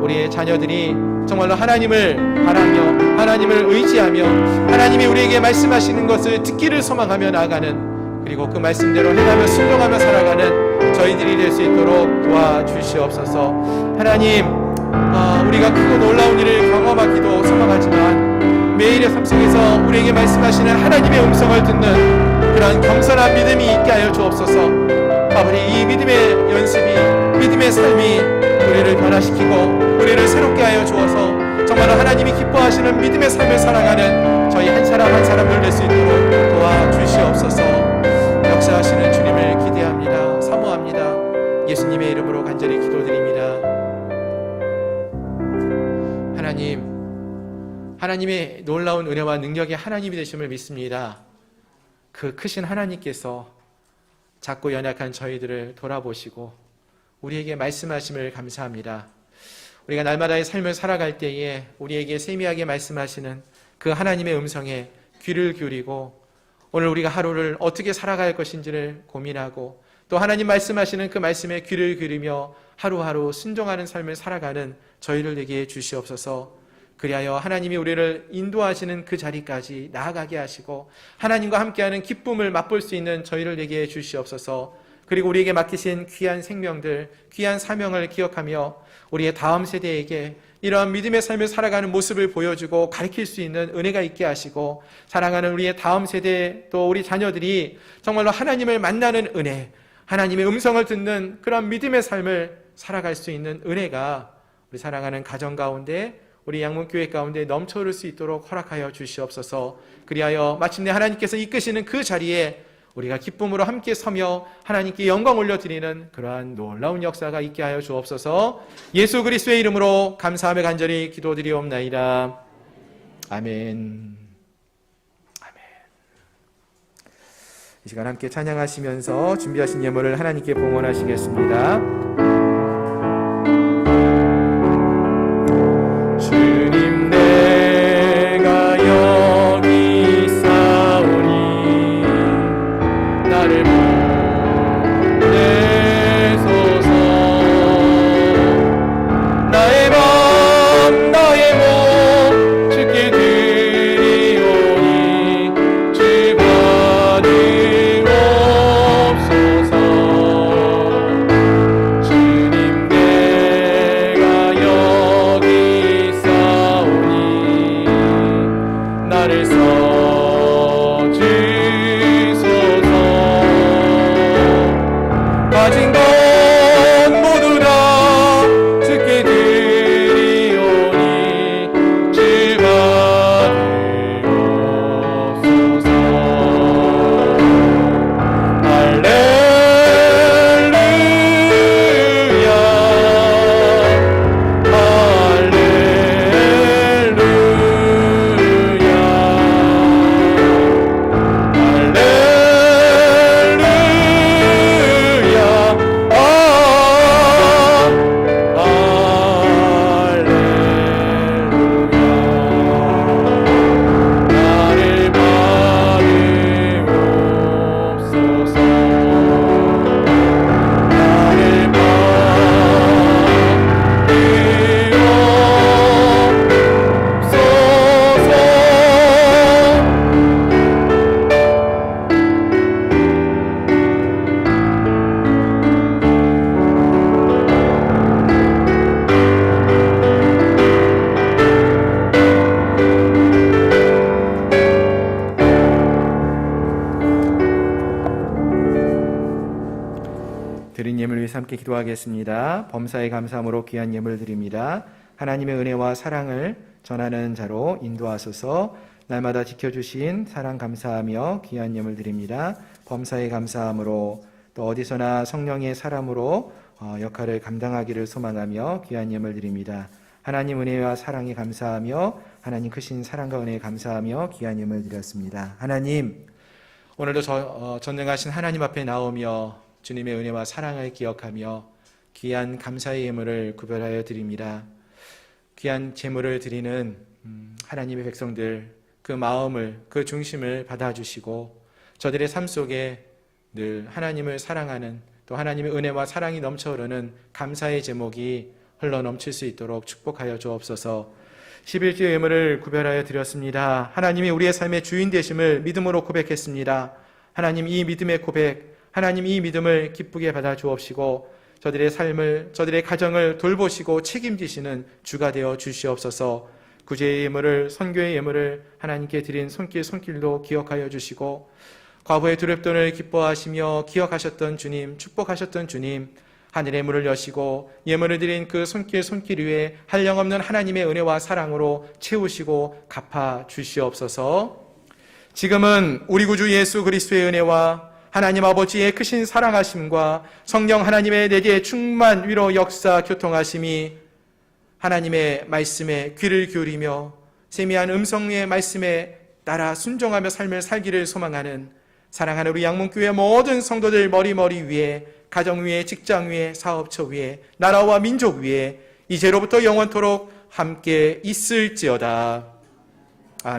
우리의 자녀들이 정말로 하나님을 바라며 하나님을 의지하며 하나님이 우리에게 말씀하시는 것을 듣기를 소망하며 나아가는, 그리고 그 말씀대로 행하며 순종하며 살아가는 저희들이 될 수 있도록 도와주시옵소서. 하나님, 우리가 크고 놀라운 일을 경험하기도 소망하지만 매일의 삶 속에서 우리에게 말씀하시는 하나님의 음성을 듣는 그런 겸손한 믿음이 있게 하여 주옵소서. 아버지, 이 믿음의 연습이, 믿음의 삶이 우리를 변화시키고 우리를 새롭게 하여 주어서 정말로 하나님이 기뻐하시는 믿음의 삶을 살아가는 저희 한 사람 한 사람을 낼 수 있도록 도와주시옵소서. 역사하시는 주님을 기대합니다. 사모합니다. 예수님의 이름으로 간절히 기도드립니다. 하나님의 놀라운 은혜와 능력의 하나님이 되심을 믿습니다. 그 크신 하나님께서 작고 연약한 저희들을 돌아보시고 우리에게 말씀하심을 감사합니다. 우리가 날마다의 삶을 살아갈 때에 우리에게 세미하게 말씀하시는 그 하나님의 음성에 귀를 기울이고 오늘 우리가 하루를 어떻게 살아갈 것인지를 고민하고 또 하나님 말씀하시는 그 말씀에 귀를 기울이며 하루하루 순종하는 삶을 살아가는 저희를 되게 해 주시옵소서. 그리하여 하나님이 우리를 인도하시는 그 자리까지 나아가게 하시고 하나님과 함께하는 기쁨을 맛볼 수 있는 저희를 되게 해 주시옵소서. 그리고 우리에게 맡기신 귀한 생명들, 귀한 사명을 기억하며 우리의 다음 세대에게 이러한 믿음의 삶을 살아가는 모습을 보여주고 가르칠 수 있는 은혜가 있게 하시고, 사랑하는 우리의 다음 세대 또 우리 자녀들이 정말로 하나님을 만나는 은혜, 하나님의 음성을 듣는 그런 믿음의 삶을 살아갈 수 있는 은혜가 우리 사랑하는 가정 가운데, 우리 양문교회 가운데 넘쳐흐를 수 있도록 허락하여 주시옵소서. 그리하여 마침내 하나님께서 이끄시는 그 자리에 우리가 기쁨으로 함께 서며 하나님께 영광 올려드리는 그러한 놀라운 역사가 있게 하여 주옵소서. 예수 그리스도의 이름으로 감사하며 간절히 기도드리옵나이다. 아멘. 아멘. 이 시간 함께 찬양하시면서 준비하신 예물을 하나님께 봉헌하시겠습니다. 주님, 내가 여기 있사오니 나를 보내소서. 나의 위해서 함께 기도하겠습니다. 범사에 감사함으로 귀한 예물 드립니다. 하나님의 은혜와 사랑을 전하는 자로 인도하소서. 날마다 지켜주신 사랑 감사하며 귀한 예물 드립니다. 범사에 감사함으로 또 어디서나 성령의 사람으로 역할을 감당하기를 소망하며 귀한 예물 드립니다. 하나님 은혜와 사랑에 감사하며 하나님 크신 사랑과 은혜에 감사하며 귀한 예물 드렸습니다. 하나님, 오늘도 전능하신 하나님 앞에 나오며 주님의 은혜와 사랑을 기억하며 귀한 감사의 예물을 구별하여 드립니다. 귀한 제물을 드리는 하나님의 백성들, 그 마음을, 그 중심을 받아주시고 저들의 삶 속에 늘 하나님을 사랑하는, 또 하나님의 은혜와 사랑이 넘쳐 흐르는 감사의 제목이 흘러 넘칠 수 있도록 축복하여 주옵소서. 11조 예물을 구별하여 드렸습니다. 하나님이 우리의 삶의 주인 되심을 믿음으로 고백했습니다. 하나님, 이 믿음의 고백, 하나님 이 믿음을 기쁘게 받아 주옵시고 저들의 삶을, 저들의 가정을 돌보시고 책임지시는 주가 되어 주시옵소서. 구제의 예물을, 선교의 예물을 하나님께 드린 손길도 기억하여 주시고 과부의 두렵돈을 기뻐하시며 기억하셨던 주님, 축복하셨던 주님, 하늘의 문을 여시고 예물을 드린 그 손길 위에 한량없는 하나님의 은혜와 사랑으로 채우시고 갚아 주시옵소서. 지금은 우리 구주 예수 그리스도의 은혜와 하나님 아버지의 크신 사랑하심과 성령 하나님의 내게 충만 위로 역사 교통하심이 하나님의 말씀에 귀를 기울이며 세미한 음성의 말씀에 따라 순종하며 삶을 살기를 소망하는 사랑하는 우리 양문교회 모든 성도들 머리 위에, 가정 위에, 직장 위에, 사업처 위에, 나라와 민족 위에 이제로부터 영원토록 함께 있을지어다.